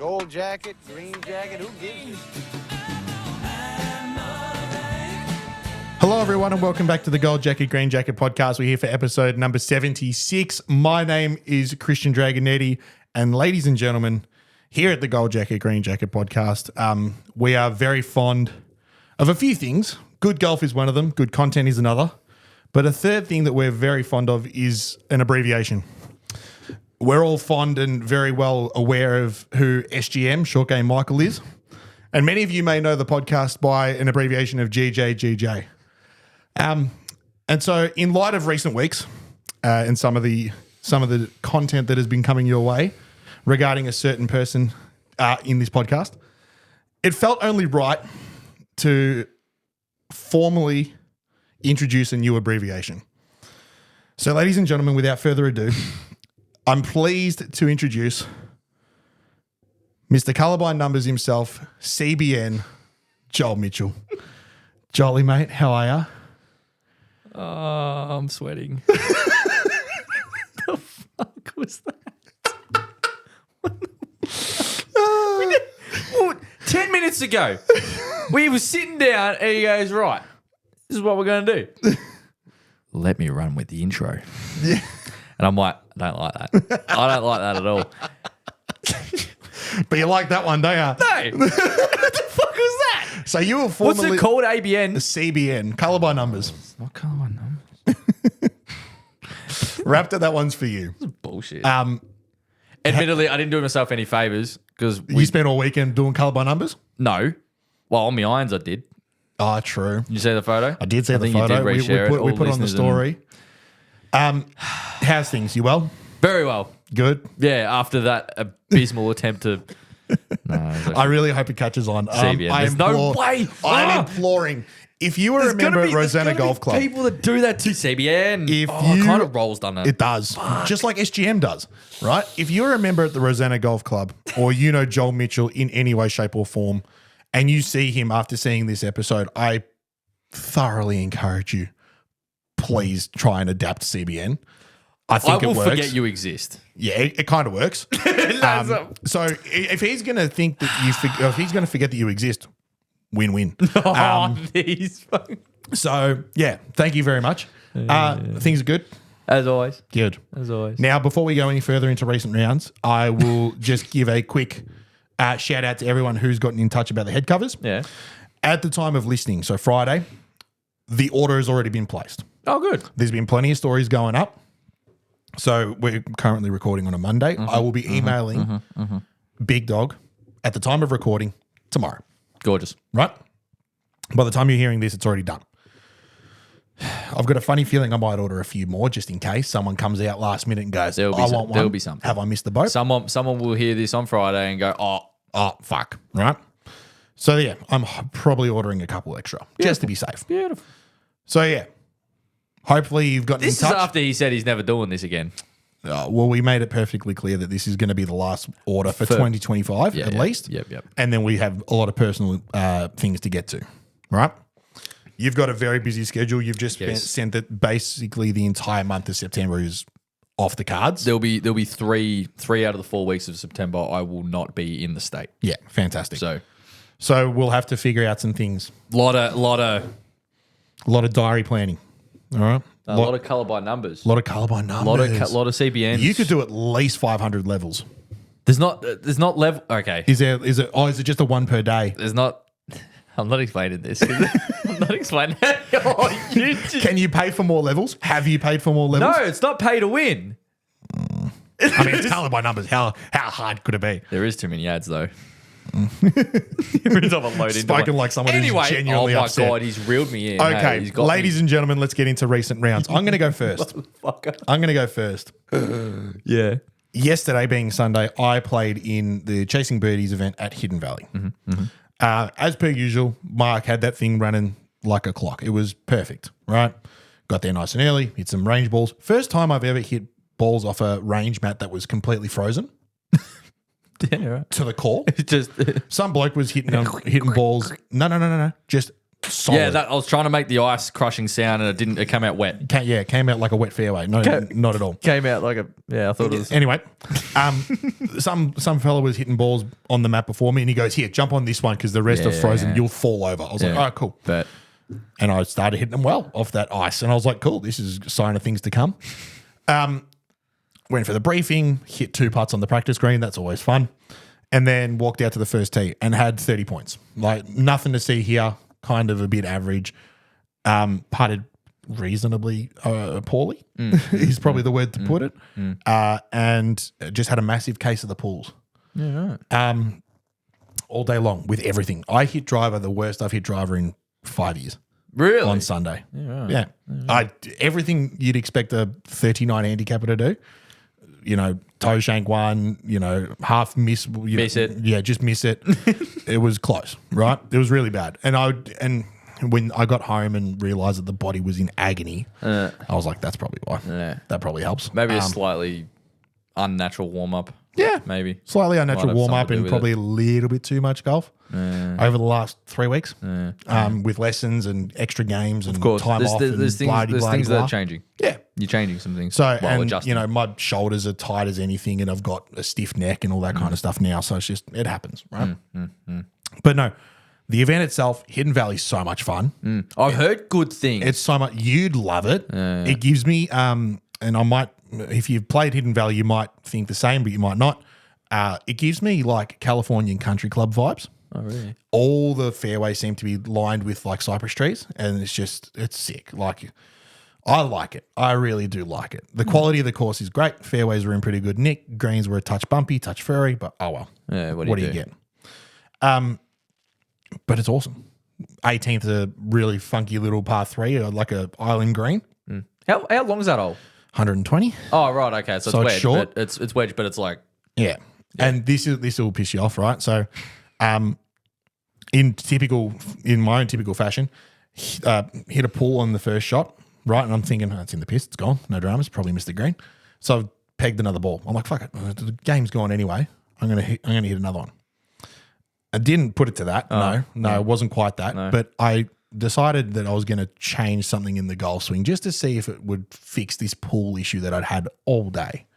Gold jacket, green jacket, who gives you? Hello, everyone, and welcome back to the Gold Jacket, Green Jacket podcast. We're here for episode number 76. My name is Christian Dragonetti, and ladies and gentlemen, here at the Gold Jacket, Green Jacket podcast, we are very fond of a few things. Good golf is one of them. Good content is another. But a third thing that we're very fond of is an abbreviation. We're all fond and very well aware of who SGM, Short Game Michael, is. And many of you may know the podcast by an abbreviation of GJGJ. And so in light of recent weeks and some of the content that has been coming your way regarding a certain person in this podcast, it felt only right to formally introduce a new abbreviation. So ladies and gentlemen, without further ado, I'm pleased to introduce Mr. Colourblind Numbers himself, CBN, Joel Mitchell. Jolly, mate, how are you? Oh, I'm sweating. The fuck was that? 10 minutes ago, we were sitting down and he goes, right, this is what we're going to do. Let me run with the intro. Yeah. And I'm like, I don't like that. I don't like that at all. But you like that one, don't you? No. What the fuck was that? So you were What's formerly it called? ABN? CBN, Colourblind Numbers. What colour one? Raptor, that one's for you. Bullshit. Admittedly, I didn't do myself any favours because You spent all weekend doing Colourblind Numbers? No. Well, on my irons I did. Oh, true. You see the photo? I did see the think photo. You did reshare we put all it on the listeners story. How's things? You well? Very well. Good. Yeah, after that abysmal attempt to... No, I really hope it catches on. CBN. There's no way. I'm Ah! imploring. If you were a member at Rosanna Golf Club, people that do that to CBN. If it you- kind of rolls done it. it does. Just like SGM does, right? If you're a member at the Rosanna Golf Club or you know Joel Mitchell in any way, shape or form, and you see him after seeing this episode, I thoroughly encourage you, please try and adapt to CBN. I think I will it works. forget you exist. Yeah, it kind of works. So if he's going to think that if he's going to forget that you exist, win-win. These fucking... So yeah, thank you very much. Things are good. As always. Good. As always. Now, before we go any further into recent rounds, I will just give a quick shout out to everyone who's gotten in touch about the head covers. Yeah. At the time of listening, so Friday, the order has already been placed. Oh, good. There's been plenty of stories going up. So we're currently recording on a Monday. I will be emailing Big Dog at the time of recording tomorrow, Gorgeous. right? By the time you're hearing this, it's already done. I've got a funny feeling I might order a few more just in case someone comes out last minute and goes, There'll be I some- want one. there'll be something. Have I missed the boat? Someone will hear this on Friday and go, Oh, fuck. Right? So, yeah, I'm probably ordering a couple extra just to be safe. beautiful. So, yeah, hopefully you've gotten This in is touch. after he said he's never doing this again. Well, we made it perfectly clear that this is going to be the last order for 2025 at least. Yep. And then we have a lot of personal things to get to, right? You've got a very busy schedule. You've just sent that basically the entire month of September is off the cards. There'll be three out of the 4 weeks of September I will not be in the state. Yeah, fantastic. So we'll have to figure out some things. lot A lot of diary planning, all right? a lot of colour by numbers. A lot of Colourblind numbers. lot of CBNs. You could do at least 500 levels. There's not level. Okay. Is it just a one per day? There's not. I'm not explaining this. I'm not explaining. Oh, you just- Can you pay for more levels? Have you paid for more levels? no, it's not pay to win. I mean, it's Colourblind numbers. How hard could it be? There is too many ads though. Spoken like someone who's anyway, genuinely oh my upset. god, he's reeled me in. Okay, Hey, he's got ladies me. and gentlemen, let's get into recent rounds. I'm going to go first. Yeah. Yesterday being Sunday, I played in the Chasing Birdies event at Hidden Valley. As per usual, Mark had that thing running like a clock. It was perfect, right? Got there nice and early, hit some range balls. First time I've ever hit balls off a range mat that was completely frozen Yeah, right. to the core. Just Some bloke was hitting balls. No. Just solid. Yeah, I was trying to make the ice crushing sound and it didn't. It came out wet. It came out like a wet fairway. No, not at all. Came out like a I thought it was. Anyway, some fella was hitting balls on the map before me, and he goes, "Here, jump on this one because the rest are frozen. yeah. You'll fall over." I was like, "Oh, cool." But And I started hitting them well off that ice, and I was like, "Cool, this is a sign of things to come." Went for the briefing, hit 2 putts on the practice green. That's always fun. And then walked out to the first tee and had 30 points. Like nothing to see here. Kind of a bit average. Putted reasonably poorly is probably the word to put it. And just had a massive case of the pools. yeah, right. All day long with everything. I hit driver the worst I've hit driver in 5 years Really? on Sunday. Yeah. Everything you'd expect a 39 handicapper to do. You know, toe shank one, half miss. Miss it. Yeah, just miss it. It was close, right? It was really bad. And when I got home and realized that the body was in agony, I was like, that's probably why. Yeah. That probably helps. Maybe a slightly unnatural warm up. Yeah. Maybe. Slightly unnatural have warm up something to do and with probably a little bit too much golf over the last 3 weeks with lessons and extra games and Of course. time off and There's things that blah. are changing. Yeah. You're changing some things. So, while and adjusting. my shoulders are tight as anything and I've got a stiff neck and all that kind of stuff now. So it's just, it happens, right? But no, the event itself, Hidden Valley is so much fun. I've heard good things. It's so much, you'd love it. It gives me, and I might, if you've played Hidden Valley, you might think the same, but you might not. It gives me like Californian country club vibes. Oh, really? All the fairways seem to be lined with like cypress trees, and it's sick. Like, I like it. I really do like it. The quality of the course is great. Fairways were in pretty good nick. Greens were a touch bumpy, touch furry, but oh well. Yeah, what do you get? But it's awesome. 18th, a really funky little par 3, like a island green, How long is that hole? 120. Oh, right. Okay. So, So it's it's wedge. short? But it's wedge, but it's like. Yeah. And this will piss you off, right? So, in my own typical fashion, hit a pull on the first shot, right? And I'm thinking, oh, it's in the piss, it's gone, no dramas, probably missed the green. So I've pegged another ball. I'm like, fuck it, the game's gone anyway. I'm gonna hit another one. I didn't put it to that. No, it wasn't quite that. No. But I decided that I was going to change something in the golf swing just to see if it would fix this pull issue that I'd had all day.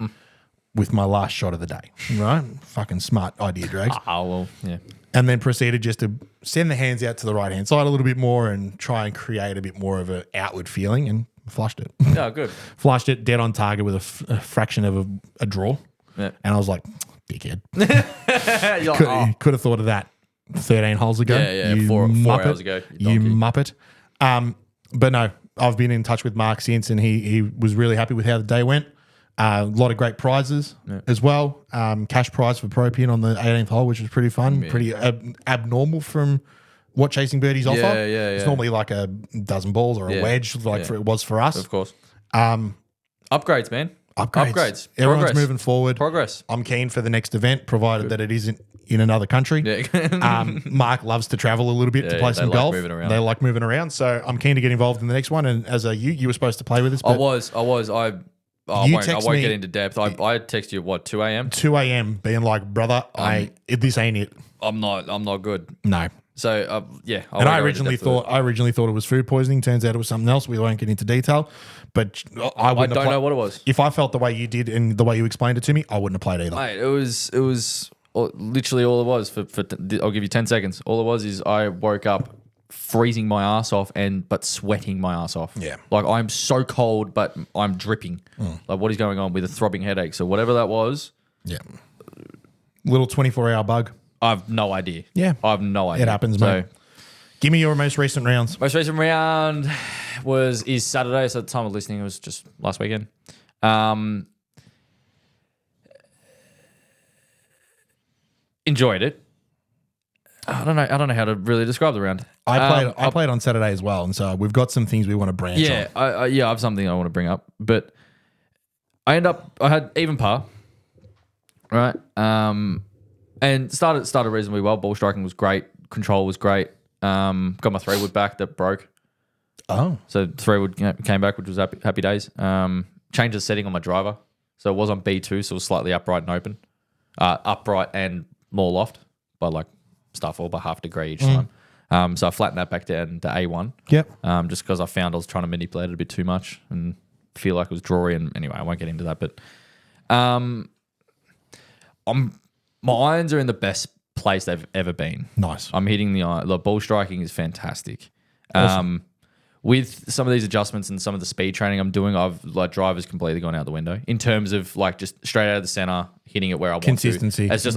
With my last shot of the day, right? Fucking smart idea, Drags. Oh, well, yeah. And then proceeded just to send the hands out to the right-hand side a little bit more and try and create a bit more of an outward feeling and flushed it. Oh, good. Flushed it dead on target with a fraction of a draw. Yeah. And I was like, dickhead. You're like, oh. Could have thought of that 13 holes ago. Yeah, you 4 muppet. hours ago. You donkey. muppet. But no, I've been in touch with Mark since and he was really happy with how the day went. A lot of great prizes as well. Cash prize for Pro Pin on the 18th hole, which was pretty fun. Yeah. Pretty abnormal from what Chasing Birdies offer. Yeah. It's normally like a dozen balls or a Yeah. wedge, like it was for us. Of course. Upgrades, man. Upgrades. Everyone's Progress. moving forward. Progress. I'm keen for the next event, provided that it isn't in another country. Yeah. Mark loves to travel a little bit to Yeah, play they some like golf. moving around. They like moving around. So I'm keen to get involved in the next one. And as you were supposed to play with us. I But was. I You won't text me- get into depth. I text you what 2 a.m. 2 a.m. being like, brother, this ain't it. I'm not good. No. So yeah. And I won't go into originally depth with thought it was food poisoning. Turns out it was something else. We won't get into detail. But I it. I don't know what it was. If I felt the way you did and the way you explained it to me, I wouldn't have played either. Mate, it was literally all it was. I'll give you 10 seconds. All it was is I woke up freezing my ass off but sweating my ass off. Yeah. Like I'm so cold, but I'm dripping. Like what is going on with a throbbing headache? So whatever that was, Yeah. Little 24-hour bug. I've no idea. Yeah. I have no idea. It happens, mate. Give me your most recent rounds. Most recent round is Saturday, so at the time of listening, it was just last weekend. Enjoyed it. I don't know how to really describe the round. I played on Saturday as well, and so we've got some things we want to branch Yeah, on. I have something I want to bring up, but I had even par, right? And started reasonably well. Ball striking was great. Control was great. Got my 3-wood back that broke. Oh. So 3-wood came back, which was happy days. Changed the setting on my driver. So it was on B2, so it was slightly upright and open. Upright and more loft by like stuff all by half a degree each time. So I flattened that back down to A1. Yep. Just because I found I was trying to manipulate it a bit too much and feel like it was drawy. And anyway, I won't get into that. But my irons are in the best place they've ever been. Nice. I'm hitting the iron. The ball striking is fantastic. Awesome. With some of these adjustments and some of the speed training I'm doing, I've like drivers completely gone out the window in terms of like just straight out of the center, hitting it where I want Consistency. to. It's just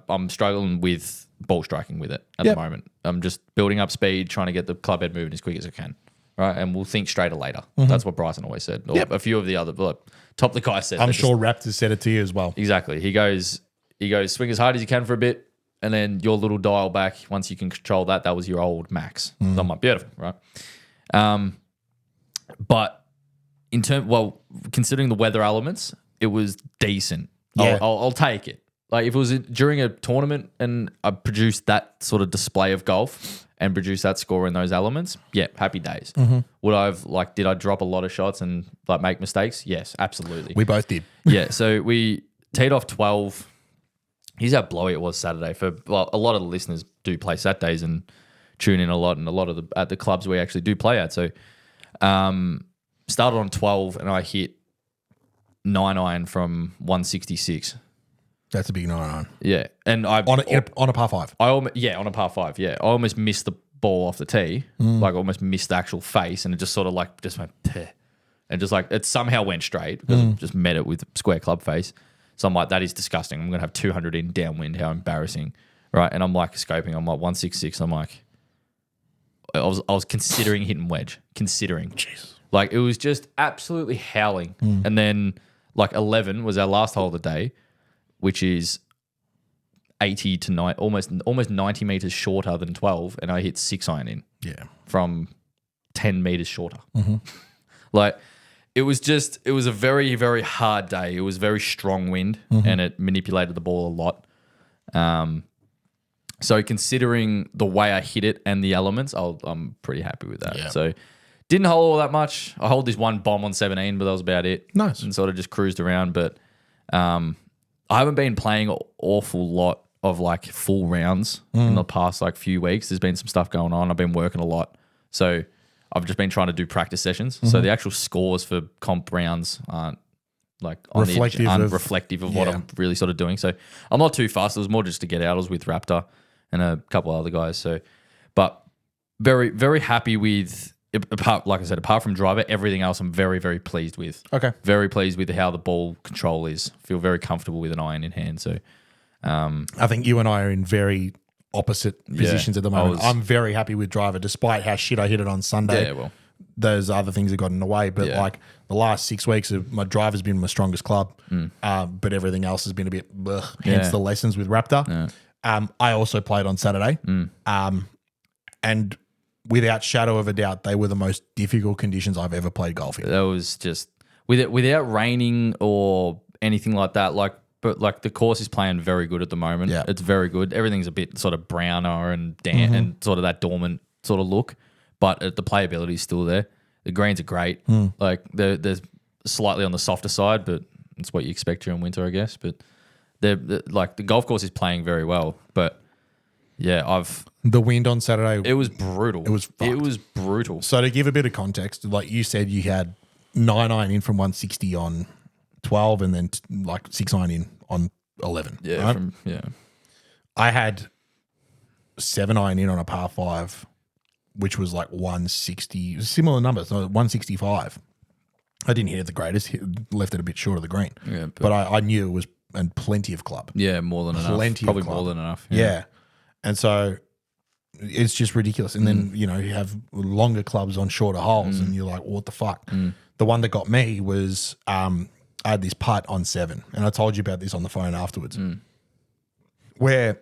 I'm struggling with ball striking with it at Yep. the moment. I'm just building up speed, trying to get the club head moving as quick as I can. Right, and we'll think straighter later. That's what Bryson always said. Or Yep. a few of the other top the guy said. I'm They're sure Raptors said it to you as well. Exactly. He goes swing as hard as you can for a bit, and then your little dial back. Once you can control that, that was your old max. So I'm like, beautiful, right? But considering the weather elements, it was decent. Yeah. I'll take it. Like if it was during a tournament and I produced that sort of display of golf and produced that score in those elements, yeah, happy days. Did I drop a lot of shots and like make mistakes? Yes, absolutely. We both did. Yeah, so we teed off 12. Here's how blowy it was Saturday. A lot of the listeners do play Saturdays and tune in a lot, and a lot of at the clubs we actually do play at. So, started on 12, and I hit 9-iron from 166. That's a big 9-iron. Yeah, and On a par 5. on a par 5. Yeah, I almost missed the ball off the tee, like almost missed the actual face, and it just sort of like just went, peh, and just like it somehow went straight because I just met it with square club face. So I'm like, that is disgusting. I'm gonna have 200 in downwind. How embarrassing, right? And I'm like scoping. I'm like 166. I'm like, I was considering hitting wedge, Jesus. like it was just absolutely howling. And then like 11 was our last hole of the day, which is 80 to 9, almost 90 meters shorter than 12, and I hit 6-iron in Yeah. from 10 meters shorter. Like it was a very, very hard day. It was very strong wind and it manipulated the ball a lot. So considering the way I hit it and the elements, I'm pretty happy with that. Yeah. So didn't hole all that much. I holed this one bomb on 17, but that was about it. Nice. And sort of just cruised around. But I haven't been playing an awful lot of like full rounds in the past like few weeks. There's been some stuff going on. I've been working a lot. So I've just been trying to do practice sessions. So the actual scores for comp rounds aren't like reflective of what I'm really sort of doing. So I'm not too fast. It was more just to get out. I was with Raptor and a couple of other guys. So, but very, very happy with, apart from driver, everything else I'm very, very pleased with. Okay. Very pleased with how the ball control is. Feel very comfortable with an iron in hand. So, I think you and I are in very opposite positions at the moment. I'm very happy with driver, despite how shit I hit it on Sunday. yeah, well, Those other things have gotten in the way. But Yeah. like the last 6 weeks, my driver's been my strongest club. But everything else has been a bit blech, hence Yeah. the lessons with Raptor. I also played on Saturday. And without shadow of a doubt, they were the most difficult conditions I've ever played golf in. that was just without raining or anything like that. But the course is playing very good at the moment. Yeah. It's very good. Everything's a bit sort of browner and damp and sort of that dormant sort of look, but the playability is still there. The greens are great. Like they're slightly on the softer side, but it's what you expect during winter, I guess. But they're like the golf course is playing very well. But yeah, The wind on Saturday. it was brutal. It was fucked. It was brutal. So to give a bit of context, like you said, you had 9-iron in from 160 on 12 and then like 6-iron in on 11. Yeah, right? I had 7-iron in on a par 5, which was like 160, similar numbers, so 165. I didn't hit it the greatest, left it a bit short of the green. Yeah, but I knew it was and plenty of club. Yeah, more than enough. Plenty of Probably club. more than enough. Yeah. And so it's just ridiculous. And then, you have longer clubs on shorter holes and you're like, what the fuck? The one that got me was I had this putt on 7, and I told you about this on the phone afterwards, where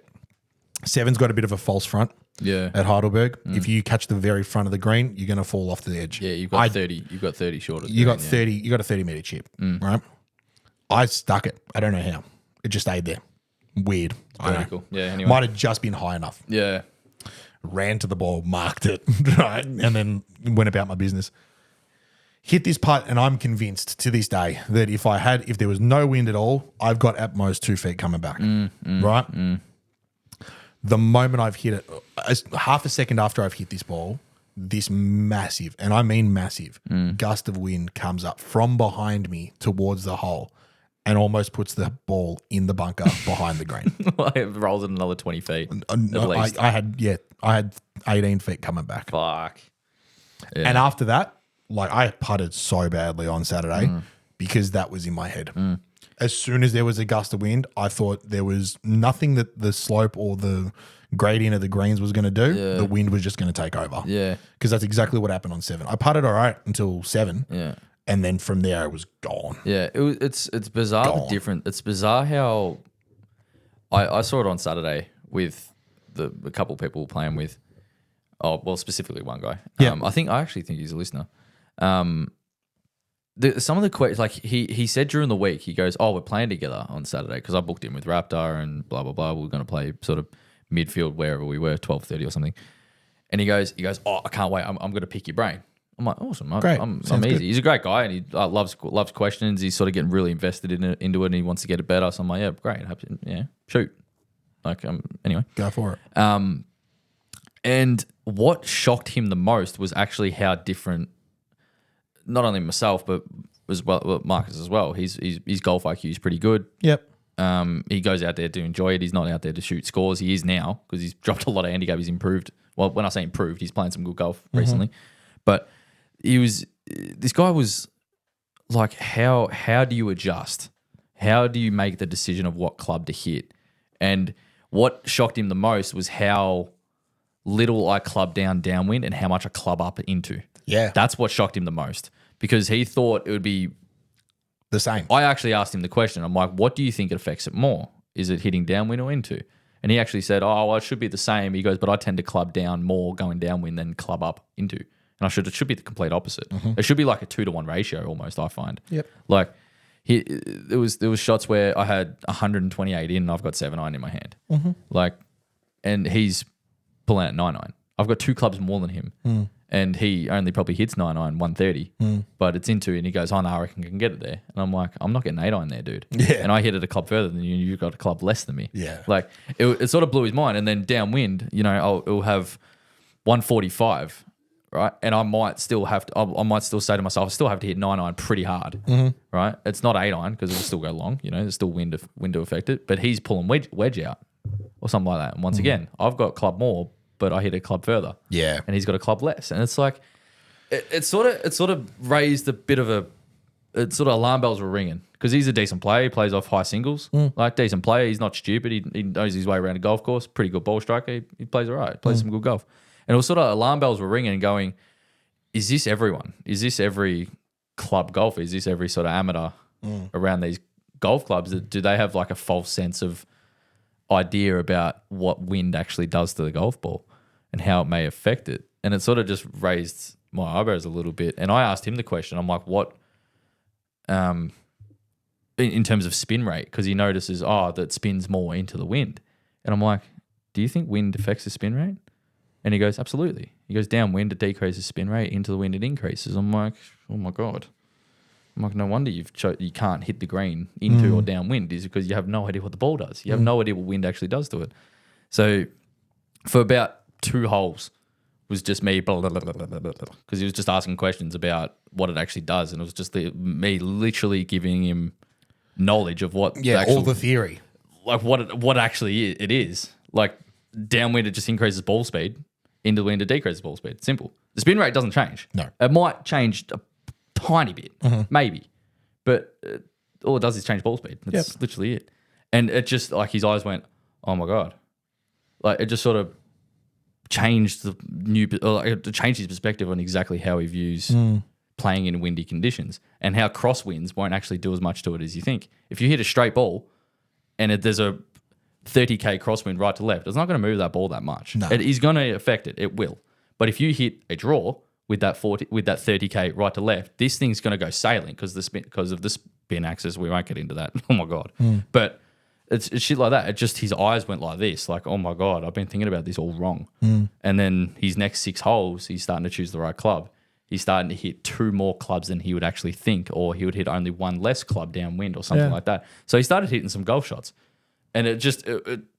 7's got a bit of a false front Yeah. at Heidelberg. If you catch the very front of the green, you're going to fall off the edge. Yeah, you've got 30. You've got 30 shorter. You got 30. You got a 30-meter chip, right? I stuck it. I don't know how. It just stayed there. Weird. I don't know. Vertical. Yeah, anyway. Might have just been high enough. Yeah. Ran to the ball, marked it, right, and then went about my business. Hit this putt, and I'm convinced to this day that if there was no wind at all, I've got at most 2 feet coming back, right? the moment I've hit it, half a second after I've hit this ball, this massive, and I mean massive, gust of wind comes up from behind me towards the hole and almost puts the ball in the bunker behind the green. It rolls it another 20 feet. At least. I had 18 feet coming back. Fuck. Yeah. And after that, like I putted so badly on Saturday because that was in my head. As soon as there was a gust of wind, I thought there was nothing that the slope or the gradient of the greens was going to do. Yeah. The wind was just going to take over. Yeah. Because that's exactly what happened on 7. I putted all right until 7. Yeah. And then from there, it was gone. Yeah. It's bizarre. Gone. It's bizarre how I saw it on Saturday with a couple of people playing with. Oh, well, specifically one guy. Yeah. I actually think he's a listener. Some of the questions, like he said during the week, he goes, "Oh, we're playing together on Saturday," because I booked him with Raptor and blah blah blah. We're going to play sort of midfield wherever we were, 12:30 or something. And he goes, "Oh, I can't wait. I'm going to pick your brain." I'm like, "Awesome, Great. I'm Sounds easy." good. He's a great guy and he loves questions. He's sort of getting really invested into it and he wants to get it better. So I'm like, "Yeah, great. Yeah, shoot." Like anyway. Go for it. And what shocked him the most was actually how different, not only myself, but as well Marcus as well. His golf IQ is pretty good. Yep. He goes out there to enjoy it. He's not out there to shoot scores. He is now because he's dropped a lot of handicap. He's improved. Well, when I say improved, he's playing some good golf recently. But this guy was like, how do you adjust? How do you make the decision of what club to hit? And what shocked him the most was how little I club downwind and how much I club up into. Yeah. That's what shocked him the most because he thought it would be. The same. I actually asked him the question. I'm like, what do you think it affects it more? Is it hitting downwind or into? And he actually said, oh, well, it should be the same. He goes, but I tend to club down more going downwind than club up into. And it should be the complete opposite. It should be like a 2-to-1 ratio almost, I find. Yep. Like there was shots where I had 128 in and I've got 7-iron in my hand. Like, and he's pulling out 9-iron. I've got 2 clubs more than him. And he only probably hits 9-iron 130, but it's into, and he goes, "Oh no, I reckon I can get it there." And I'm like, "I'm not getting 8-iron there, dude." Yeah. And I hit it a club further than you. You got a club less than me. Yeah. Like it sort of blew his mind. And then downwind, it'll have 145, right? And I might still I might still say to myself, I still have to hit 9-iron pretty hard, right? It's not 8-iron because it'll still go long. There's still wind to affect it, but he's pulling wedge out or something like that. And once again, I've got club more, but I hit a club further. Yeah. And he's got a club less. And it's like, it sort of raised a bit of alarm bells were ringing because he's a decent player. He plays off high singles, like decent player. He's not stupid. He knows his way around a golf course. Pretty good ball striker. He plays all right. Plays some good golf. And it was sort of alarm bells were ringing and going, is this everyone? Is this every club golfer? Is this every sort of amateur around these golf clubs? Do they have like a false sense of idea about what wind actually does to the golf ball and how it may affect it? And it sort of just raised my eyebrows a little bit. And I asked him the question. I'm like, what, in terms of spin rate, because he notices, that spins more into the wind. And I'm like, do you think wind affects the spin rate? And he goes, absolutely. He goes, downwind, it decreases spin rate. Into the wind, it increases. I'm like, oh my God. I'm like, no wonder you can't hit the green into or downwind, is because you have no idea what the ball does. You have no idea what wind actually does to it. So for about 2 holes was just me because he was just asking questions about what it actually does, and it was just me literally giving him knowledge of what all the theory, like what actually it is. Like downwind, it just increases ball speed. Into the wind, it decreases ball speed. Simple. The spin rate doesn't change. No, it might change a tiny bit, maybe, but all it does is change ball speed. That's literally it. And it just like his eyes went, oh my God, like it just sort of changed it changed his perspective on exactly how he views playing in windy conditions and how crosswinds won't actually do as much to it as you think. If you hit a straight ball and there's a 30k crosswind right to left, it's not going to move that ball that much. No. It is going to affect it. It will. But if you hit a draw with that 30k right to left, this thing's going to go sailing because of the spin axis. We won't get into that. Oh my God. But it's shit like that. It just, his eyes went like this, like, oh my God, I've been thinking about this all wrong. And then his next 6 holes, he's starting to choose the right club. He's starting to hit 2 more clubs than he would actually think, or he would hit only 1 less club downwind or something like that. So he started hitting some golf shots. And it just,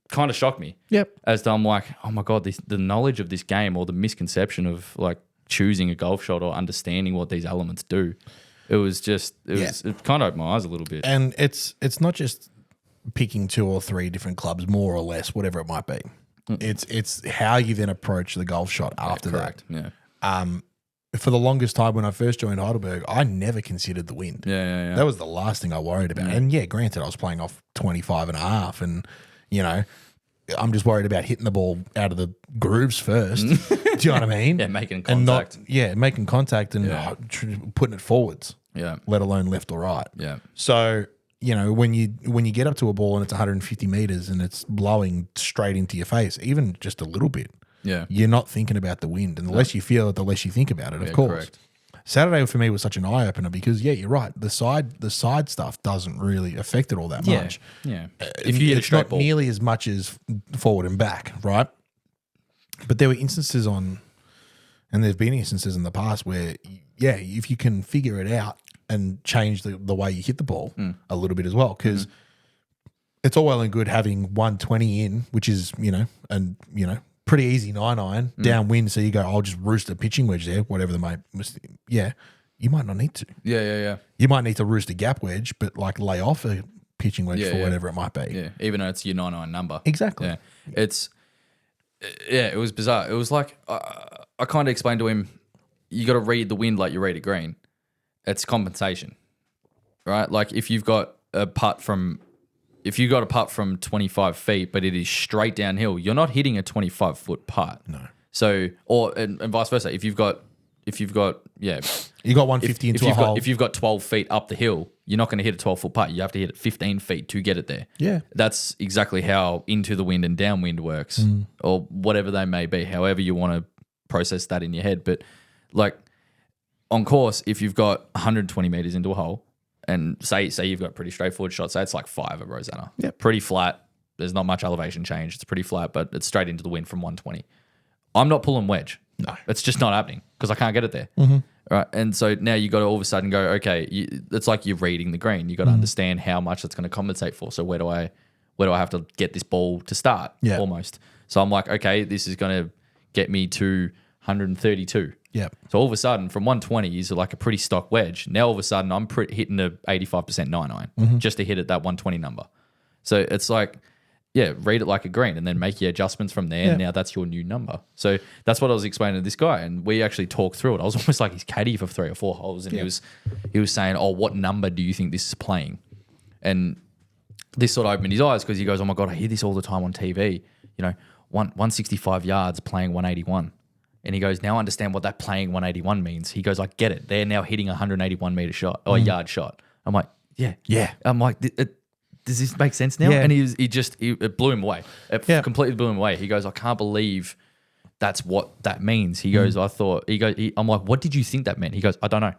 kind of shocked me. Yep. As to I'm like, oh my God, the knowledge of this game or the misconception of like choosing a golf shot or understanding what these elements do. It kind of opened my eyes a little bit. And it's not just picking 2 or 3 different clubs, more or less, whatever it might be. It's how you then approach the golf shot after correct. that. Yeah. For the longest time when I first joined Heidelberg, I never considered the wind. Yeah. That was the last thing I worried about. And yeah, granted, I was playing off 25 and a half and, you know, I'm just worried about hitting the ball out of the grooves first. Do you know what I mean? Yeah, making And contact. making contact and putting it forwards. Yeah. Let alone left or right. Yeah. So, you know, when you get up to a ball and it's 150 meters and it's blowing straight into your face, even just a little bit, Yeah. you're not thinking about the wind. And the less you feel it, the less you think about it, of Yeah, course. correct. Saturday for me was such an eye opener because you're right. The side stuff doesn't really affect it all that Yeah. much. Yeah. If you hit a It's straight not ball. nearly as much as forward and back, right? But there were instances and there's been instances in the past where, if you can figure it out and change the way you hit the ball a little bit as well, because it's all well and good having 120 in, which is, pretty easy 9-iron downwind. So you go, I'll just roost a pitching wedge there, whatever the mate. Yeah, you might not need to. Yeah. You might need to roost a gap wedge, but like lay off a pitching wedge Yeah, for yeah. whatever it might be. Yeah. Even though it's your 99 number. Exactly. Yeah. It was bizarre. It was like, I kind of explained to him, you got to read the wind like you read a green. It's compensation, right? Like if you've got a putt from 25 feet, but it is straight downhill, you're not hitting a 25-foot putt. No. So, and vice versa. If you've got You got 150 into a hole. if you've got 12 feet up the hill, you're not going to hit a 12-foot putt. You have to hit it 15 feet to get it there. Yeah. That's exactly how into the wind and downwind works, or whatever they may be, however you want to process that in your head. But like on course, if you've got 120 meters into a hole, and say you've got a pretty straightforward shot, say it's like 5 at Rosanna. Yep. Pretty flat. There's not much elevation change. It's pretty flat, but it's straight into the wind from 120. I'm not pulling wedge. No. It's just not happening because I can't get it there. Right. And so now you got to all of a sudden go, okay, it's like you're reading the green. You got to understand how much that's going to compensate for. So where do I have to get this ball to start? Yeah. Almost. So I'm like, okay, this is going to get me to 132. Yeah. So all of a sudden, from 120 is like a pretty stock wedge. Now all of a sudden, I'm hitting a 85% 9-iron just to hit at that 120 number. So it's like, read it like a green and then make your adjustments from there. Yeah. And now that's your new number. So that's what I was explaining to this guy. And we actually talked through it. I was almost like his caddy for 3 or 4 holes. And he was saying, oh, what number do you think this is playing? And this sort of opened his eyes because he goes, oh my God, I hear this all the time on TV. 165 yards playing 181. And he goes, now I understand what that playing 181 means. He goes, I get it. They're now hitting a 181 meter shot or a yard shot. I'm like, yeah. I'm like, does this make sense now? Yeah. And it blew him away. It Yeah. completely blew him away. He goes, I can't believe that's what that means. He goes, I'm like, what did you think that meant? He goes, I don't know.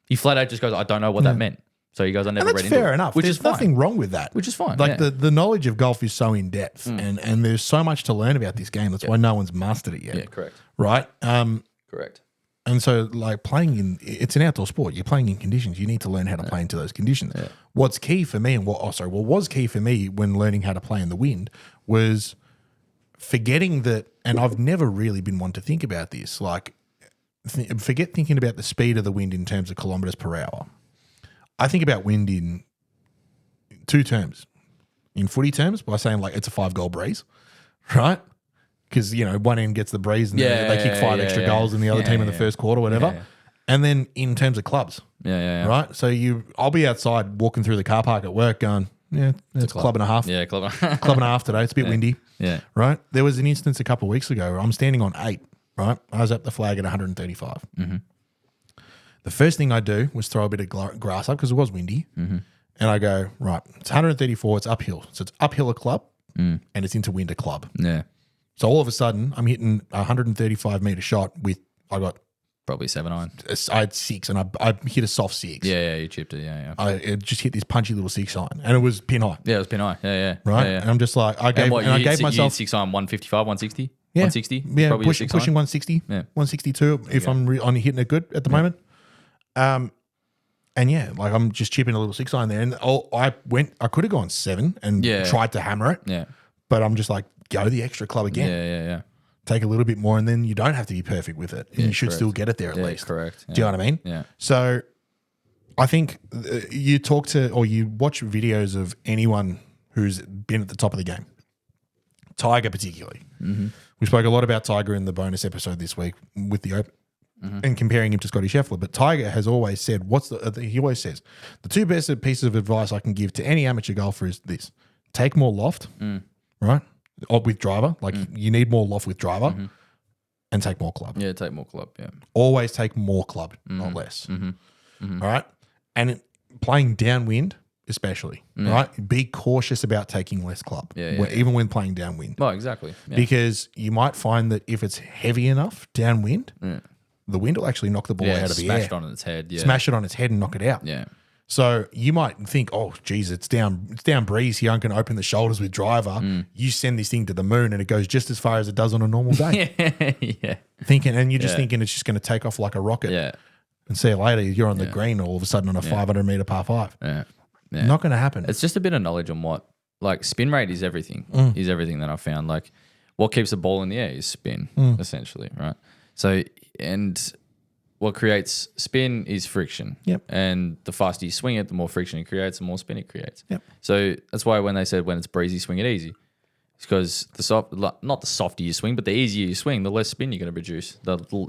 He flat out just goes, I don't know what that meant. So he goes, I never And read that's into fair it. enough. Which There's is fine. nothing wrong with that. Which is fine, Like yeah. the knowledge of golf is so in depth and there's so much to learn about this game. That's why no one's mastered it yet. Yeah, correct. Right? Correct. And so like it's an outdoor sport. You're playing in conditions. You need to learn how to play into those conditions. What's key for me what was key for me when learning how to play in the wind was forgetting that, and I've never really been one to think about this, like forget thinking about the speed of the wind in terms of kilometers per hour. I think about wind in 2 terms. In footy terms, by saying like it's a 5-goal breeze, right? Because, one end gets the breeze and they kick 5 extra goals in the other team in the first quarter, whatever. Yeah. And then in terms of clubs, Yeah. right? So I'll be outside walking through the car park at work going, it's a club and a half. Yeah, clever. Club and a half today. It's a bit windy. Yeah. Right? There was an instance a couple of weeks ago where I'm standing on 8, right? I was up the flag at 135. The first thing I do was throw a bit of grass up because it was windy. And I go, right, it's 134, it's uphill. So it's uphill a club and it's into wind a club. Yeah. So all of a sudden, I'm hitting a 135 meter shot I Probably 7-iron. had 6 and I hit a soft 6. Yeah, you chipped it. Yeah. I just hit this punchy little 6-iron and it was pin high. Yeah, it was pin high. Yeah. Right. Yeah. And I'm just like, I gave myself 6-iron 155, 160? Yeah. 160? Yeah, Probably pushing 160, 162 if I'm on hitting it good at the moment. And like I'm just chipping a little 6-iron there. And I could have gone 7 and Yeah. tried to hammer it. Yeah. but I'm just like, go the extra club again. Yeah. Take a little bit more, and then you don't have to be perfect with it. And you should correct. still get it there at Yeah, least. correct. Do you know what I mean? Yeah. So I think you talk to or you watch videos of anyone who's been at the top of the game, Tiger particularly. Mm-hmm. We spoke a lot about Tiger in the bonus episode this week with the Open and comparing him to Scotty Scheffler. But Tiger has always said, he always says, the two best pieces of advice I can give to any amateur golfer is this: take more loft, right? Or with driver, like you need more loft with driver, and take more club. Yeah, take more club. Yeah. Always take more club, not less. All right. And playing downwind, especially, right? Be cautious about taking less club, even when playing downwind. Well, exactly. Yeah. Because you might find that if it's heavy enough downwind, the wind will actually knock the ball out of the air. Smash it on its head. Yeah. Smash it on its head and knock it out. Yeah. So you might think, oh, geez, it's down breeze here. I'm going to open the shoulders with driver. You send this thing to the moon and it goes just as far as it does on a normal day. Yeah. And you're just thinking it's just going to take off like a rocket. Yeah. And see you later. You're on the green all of a sudden on a 500 meter par 5. Yeah. Not going to happen. It's just a bit of knowledge on what, like, spin rate is everything. Is everything that I've found. Like, what keeps the ball in the air is spin, essentially, right? So, and what creates spin is friction. Yep. And the faster you swing it, the more friction it creates, the more spin it creates. Yep. So that's why when they said when it's breezy, swing it easy. It's because not the softer you swing, but the easier you swing, the less spin you're going to produce.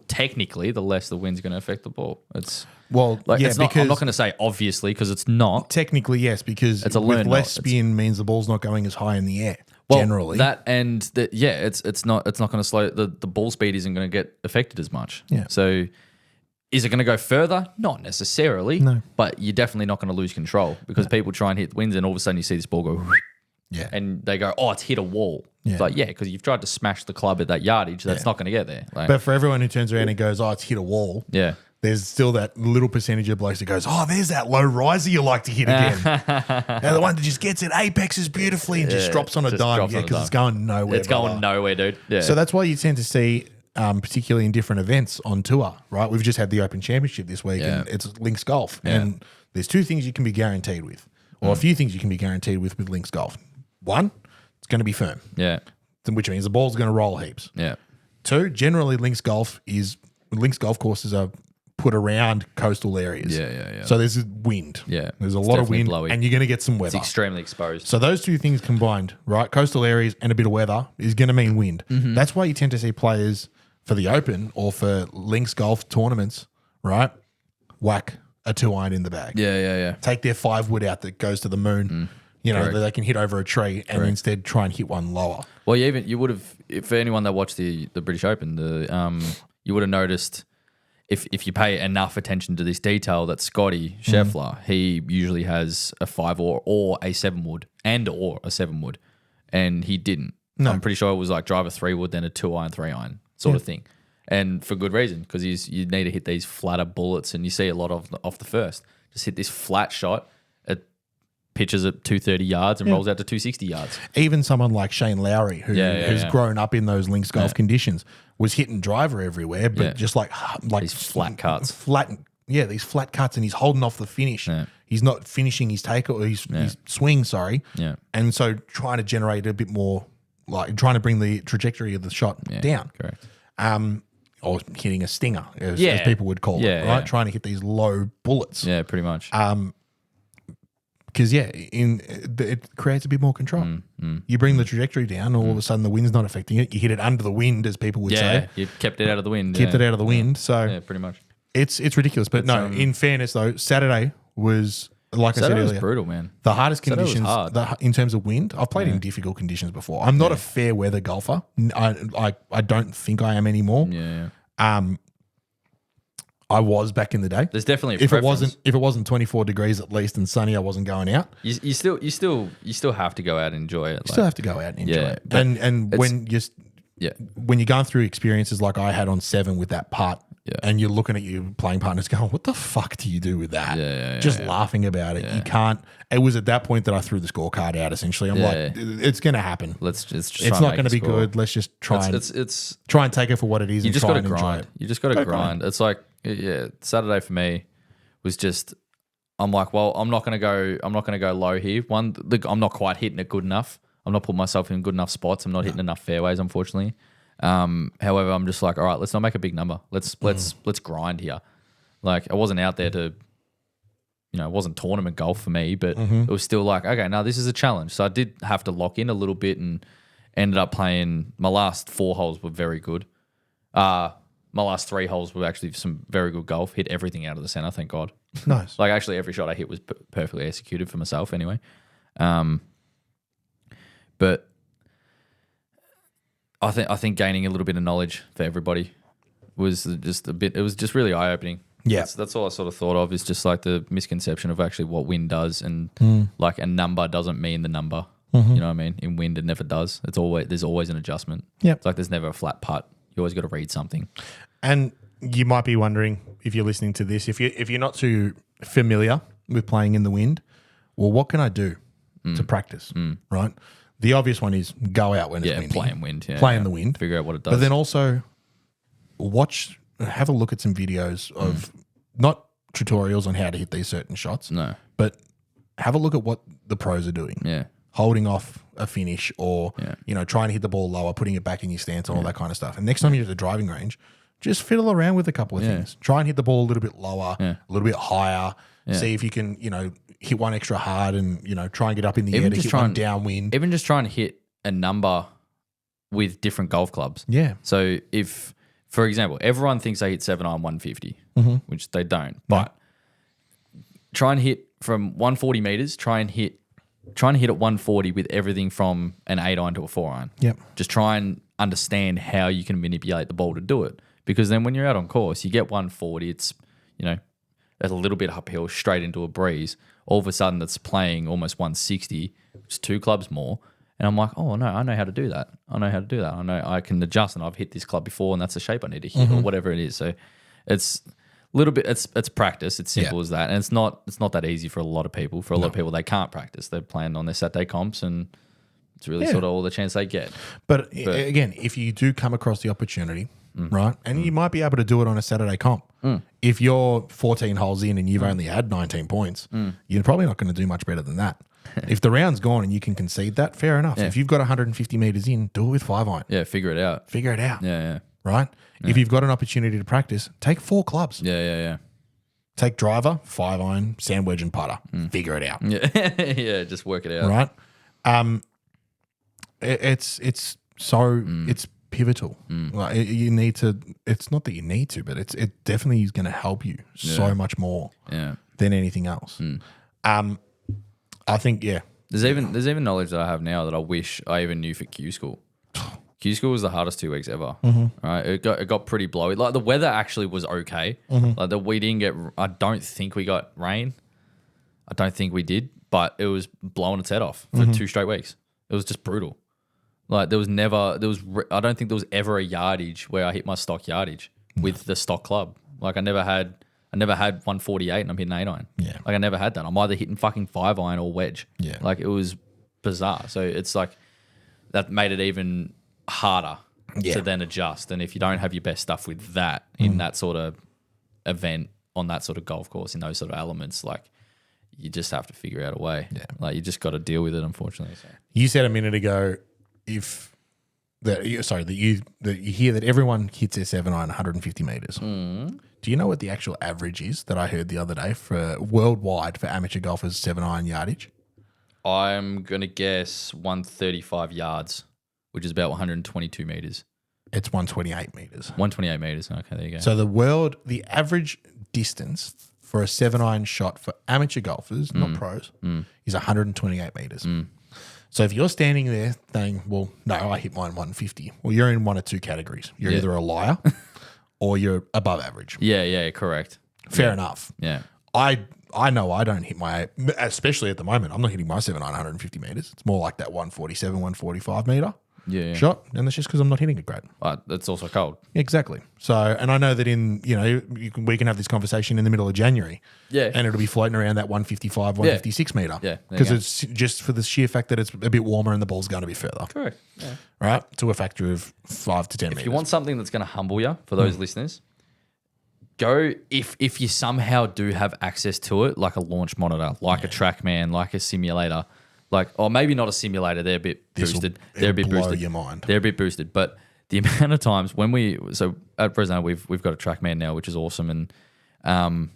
Technically, the less the wind's going to affect the ball. It's because I'm not going to say obviously because it's not. Technically, yes, because It's a with learned less knowledge. spin means the ball's not going as high in the air. Well, generally, it's not going to slow the ball speed isn't going to get affected as much. Yeah. So is it going to go further? Not necessarily. No. But you're definitely not going to lose control because people try and hit winds and all of a sudden you see this ball go yeah. and they go, oh, it's hit a wall. Yeah. It's like, yeah, because you've tried to smash the club at that yardage. That's not going to get there. Like, But for everyone who turns around and goes, oh, it's hit a wall. yeah. There's still that little percentage of blokes that goes, oh, there's that low riser you like to hit again. Now the one that just gets it, apexes beautifully and just drops on a just dime. drops Yeah, on a because dime. it's going nowhere. It's going nowhere, dude. Yeah. So that's why you tend to see, particularly in different events on tour, right? We've just had the Open Championship this week and it's Links Golf. And there's two things you can be guaranteed with, or a few things you can be guaranteed with Links Golf. One, it's going to be firm, yeah. which means the ball's going to roll heaps. Yeah. Two, generally Links Golf courses are put around coastal areas. Yeah. So there's wind. Yeah. There's a It's lot of definitely wind blowy. and you're going to get some It's weather. extremely exposed. So those two things combined, right? Coastal areas and a bit of weather is going to mean wind. That's why you tend to see players for the Open or for Links Golf tournaments, right? Whack a 2-iron in the bag. Yeah. Take their 5-wood out that goes to the moon, Correct. that they can hit over a tree and instead try and hit one lower. Well, you would have, for anyone that watched the British Open, you would have noticed if you pay enough attention to this detail that Scotty Scheffler, he usually has a 5 or a 7-wood or a 7-wood, and he didn't. No. I'm pretty sure it was like driver 3-wood, then a 2-iron, 3-iron sort of thing, and for good reason because you need to hit these flatter bullets, and you see a lot of off the first. Just hit this flat shot. Pitches at 230 yards and rolls out to 260 yards. Even someone like Shane Lowry, who's yeah. grown up in those Links Golf conditions, was hitting driver everywhere, but Yeah. just like These flat cuts. These flat cuts, and he's holding off the finish. Yeah. He's not finishing his take or his swing, sorry. Yeah. And so trying to generate a bit more, like trying to bring the trajectory of the shot down. Correct. Or hitting a stinger, as Yeah. people would call Yeah, it, right? yeah. Trying to hit these low bullets. Yeah, pretty much. Because it creates a bit more control. You bring the trajectory down, all of a sudden the wind's not affecting it. You hit it under the wind, as people would yeah, say. you kept it out of the wind. Kept it out of the wind. So Yeah, pretty much. it's ridiculous. But no, in fairness though, Saturday was, like I said Saturday was earlier, brutal, man. the hardest Saturday was conditions hard. in terms of wind. I've played in difficult conditions before. I'm not a fair weather golfer. I don't think I am anymore. Yeah. I was back in the day. There's definitely a If it preference. wasn't 24 degrees at least and sunny, I wasn't going out. You still have to go out and enjoy it. Still have to go out and enjoy Yeah, it. but And when you're going through experiences like I had on 7 with that putt, and you're looking at your playing partners going, what the fuck do you do with that? Just laughing about it. You can't. It was at that point that I threw the scorecard out, essentially. I'm like, it's going to happen. Let's just It's not going to be good. Let's just try and take it for what it is. You and just try got to and enjoy grind. it. You just got to grind. It's like, Saturday for me was just, I'm like, well, I'm not going to go low here. I'm not quite hitting it good enough. I'm not putting myself in good enough spots. I'm not hitting enough fairways, unfortunately. However, I'm just like, all right, let's not make a big number. Let's grind here. Like I wasn't out there to, it wasn't tournament golf for me, but it was still like, okay, now this is a challenge. So I did have to lock in a little bit and ended up playing. My last 4 holes were very good. My last 3 holes were actually some very good golf. Hit everything out of the center, thank God. Nice. Like actually every shot I hit was perfectly executed for myself anyway. But I think gaining a little bit of knowledge for everybody was just it was just really eye opening. Yeah. That's all I sort of thought of is just like the misconception of actually what wind does and like a number doesn't mean the number. You know what I mean? In wind, it never does. There's always an adjustment. Yeah. It's like there's never a flat putt. You always got to read something. And you might be wondering if you're listening to this, if you're not too familiar with playing in the wind, well, what can I do to practice? Right. The obvious one is go out when it's windy. Play in wind. Yeah, play in the wind. Figure out what it does. But then also have a look at some videos of not tutorials on how to hit these certain shots. No. But have a look at what the pros are doing. Yeah. Holding off a finish or, trying to hit the ball lower, putting it back in your stance and all that kind of stuff. And next time you're at the driving range, just fiddle around with a couple of things. Try and hit the ball a little bit lower, a little bit higher. See if you can, hit one extra hard and, try and get up in the air to hit one downwind. Even just trying to hit a number with different golf clubs. Yeah. So if, for example, everyone thinks they hit 7-iron 150, which they don't. But try and hit from 140 meters, try and hit at 140 with everything from an 8-iron to a 4-iron. Yep. Just try and understand how you can manipulate the ball to do it. Because then when you're out on course, you get 140, it's, a little bit uphill, straight into a breeze. All of a sudden, it's playing almost 160, which is 2 clubs more. And I'm like, oh, no, I know how to do that. I know I can adjust, and I've hit this club before, and that's the shape I need to hit or whatever it is. So it's a little bit, it's practice. It's simple as that. And it's not that easy for a lot of people. For a lot of people, they can't practice. They're playing on their Saturday comps, and it's really sort of all the chance they get. But again, if you do come across the opportunity, right, and you might be able to do it on a Saturday comp. If you're 14 holes in and you've only had 19 points, you're probably not going to do much better than that. If the round's gone and you can concede that, fair enough. If you've got 150 meters in, do it with 5-iron. Yeah, figure it out. Yeah. Right? If you've got an opportunity to practice, take 4 clubs. Yeah. Take driver, 5-iron, sand wedge, and putter. Figure it out. Yeah, just work it out. Right? It's pivotal. Like you need to. It's not that you need to, but it definitely is going to help you so much more than anything else. I think There's even knowledge that I have now that I wish I even knew for Q school. Q school was the hardest 2 weeks ever. Right, it got pretty blowy. Like the weather actually was okay. Like we didn't get. I don't think we got rain. I don't think we did, but it was blowing its head off for 2 straight weeks. It was just brutal. Like I don't think there was ever a yardage where I hit my stock yardage with the stock club. Like I never had 148 and I'm hitting 8-iron. Yeah. Like I never had that. I'm either hitting fucking 5-iron or wedge. Yeah. Like it was bizarre. So it's like that made it even harder to then adjust. And if you don't have your best stuff with that in that sort of event on that sort of golf course in those sort of elements, like you just have to figure out a way. Yeah. Like you just got to deal with it, unfortunately. So. You said a minute ago that you hear that everyone hits their 7-iron 150 meters. Do you know what the actual average is that I heard the other day for worldwide for amateur golfers 7-iron yardage? I'm going to guess 135 yards, which is about 122 meters. It's 128 meters. 128 meters. Okay, there you go. So the average distance for a 7-iron shot for amateur golfers, not pros, is 128 meters. So if you're standing there saying, well, no, I hit mine 150, well, you're in one of 2 categories. You're either a liar or you're above average. Yeah, correct. Fair enough. Yeah. I know I don't hit my, especially at the moment, I'm not hitting my 7-iron 150 meters. It's more like that 147, 145 meter shot. And that's just because I'm not hitting it great. But it's also cold. Exactly. So, and I know that we can have this conversation in the middle of January. Yeah. And it'll be floating around that 155, 156 meter. Yeah. Because it's just for the sheer fact that it's a bit warmer and the ball's going to be further. Correct. Yeah. Right? To a factor of 5 to 10 meters. If you want something that's going to humble you, for those listeners, go, if you somehow do have access to it, like a launch monitor, like a TrackMan, like a simulator, Like, or maybe not a simulator. They're a bit boosted. They're a bit blow boosted. your mind. They're a bit boosted. But the amount of times when so at Fresno, we've got a TrackMan now, which is awesome. And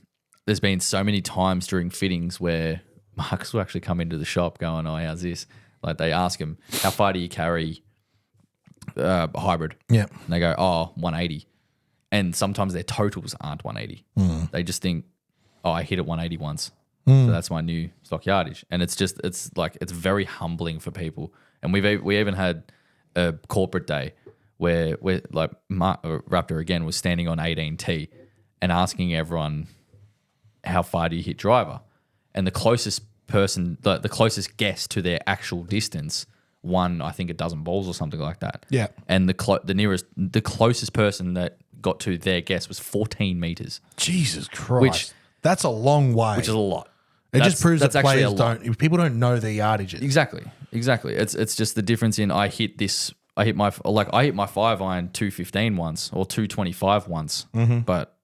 there's been so many times during fittings where Marcus will actually come into the shop going, "Oh, how's this?" Like they ask him, "How far do you carry a hybrid?" Yeah. And they go, "Oh, 180." And sometimes their totals aren't 180. They just think, "Oh, I hit it 180 once." So that's my new stock yardage. And it's very humbling for people. And we even had a corporate day where like Raptor again was standing on 18T and asking everyone, how far do you hit driver? And the closest person, the closest guess to their actual distance won, I think, a dozen balls or something like that. Yeah. And the closest person that got to their guess was 14 meters, Jesus Christ. That's a long way. which is a lot. It just proves that actually players don't, people don't know their yardages. Exactly. It's just the difference in I hit my 5 iron 215 once or 225 once, but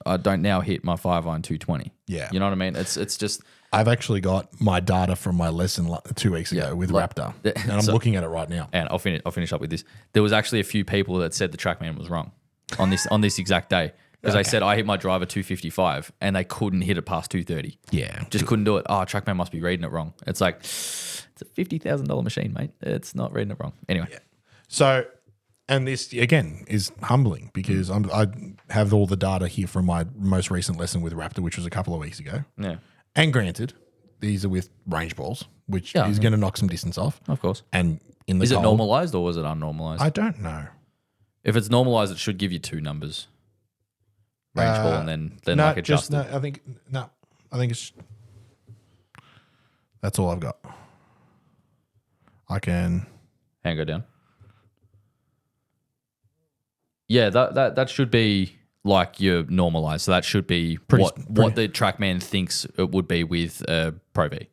I don't now hit my 5 iron 220. Yeah. You know what I mean? It's just I've actually got my data from my lesson 2 weeks ago with Raptor, and I'm looking at it right now. and I'll finish up with this. There was actually a few people that said the TrackMan was wrong on this exact day. Because they said I hit my driver 255 and they couldn't hit it past 230. Yeah. Just couldn't do it. Oh, TrackMan must be reading it wrong. It's like, it's a $50,000 machine, mate. It's not reading it wrong. Anyway. So, and this, again, is humbling because I have all the data here from my most recent lesson with Raptor, which was a couple of weeks ago. Yeah. And granted, these are with range balls, which Yeah, is going to knock some distance off. Of course. And in the Is it cold, normalized or was it unnormalized? I don't know. If it's normalized, it should give you 2 numbers. Range ball and then like adjusted. I think it's that's all I've got. I can Hand go down. Yeah, that should be like your normalized. So that should be what the TrackMan thinks it would be with a Pro V.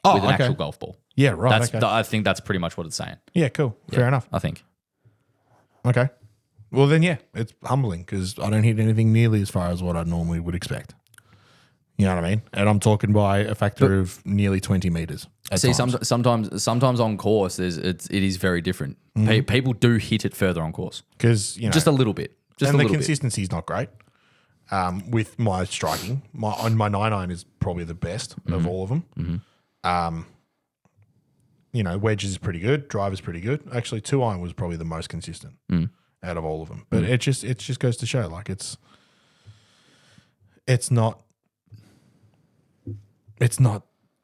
With an actual golf ball. Yeah, right. I think that's pretty much what it's saying. Yeah, cool. Fair enough. I think. Okay. Well, then, yeah, it's humbling because I don't hit anything nearly as far as what I normally would expect. You know what I mean? And I'm talking by a factor of nearly 20 meters. See, sometimes on course, it is very different. People do hit it further on course, because just a little bit. And the consistency is not great. With my striking, my 9-iron is probably the best of all of them. Wedges is pretty good. Driver's pretty good. Actually, 2-iron was probably the most consistent out of all of them. But it just goes to show, like it's not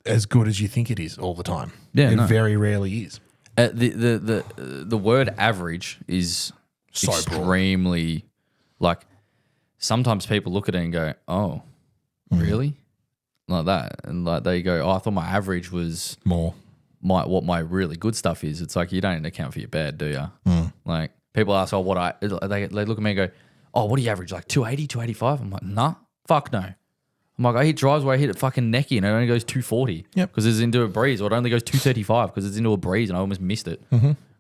as good as you think it is all the time. Yeah, it very rarely is. The word average is So broad. extremely like. Sometimes people look at it and go, "Oh, really?" Like that, and like they go, "Oh, I thought my average was More. what my really good stuff is." It's like you don't account for your bad, do you? Like people ask, "Oh, they look at me and go, oh, what do you average? Like 280, 285?" I'm like, nah, fuck no. I'm like, I hit drives where I hit it fucking necky and it only goes 240 because it's into a breeze, or it only goes 235 because it's into a breeze and I almost missed it.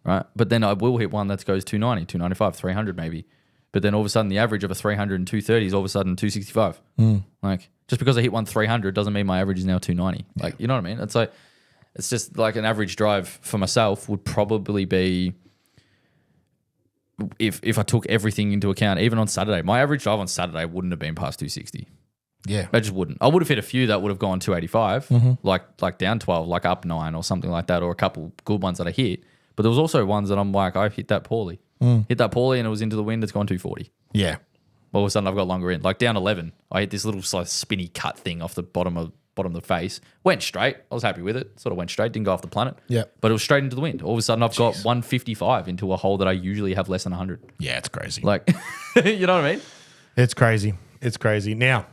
Right. But then I will hit one that goes 290, 295, 300 maybe. But then all of a sudden the average of a 300 and 230 is all of a sudden 265. Like just because I hit one 300 doesn't mean my average is now 290. Like, you know what I mean? It's like, it's just like an average drive for myself would probably be, if I took everything into account, even on Saturday, my average drive on Saturday wouldn't have been past 260. Yeah. I just wouldn't. I would have hit a few that would have gone 285, like down 12, like up 9 or something like that, or a couple good ones that I hit. But there was also ones that I'm like, I hit that poorly. Hit that poorly and it was into the wind, it's gone 240. Yeah. All of a sudden I've got longer in. Like down 11, I hit this little like, spinny cut thing off the bottom of the face. Went straight. I was happy with it. Sort of went straight, didn't go off the planet. Yeah. But it was straight into the wind. All of a sudden I've got 155 into a hole that I usually have less than 100. Yeah, it's crazy. Like, you know what I mean? It's crazy. It's crazy. Now,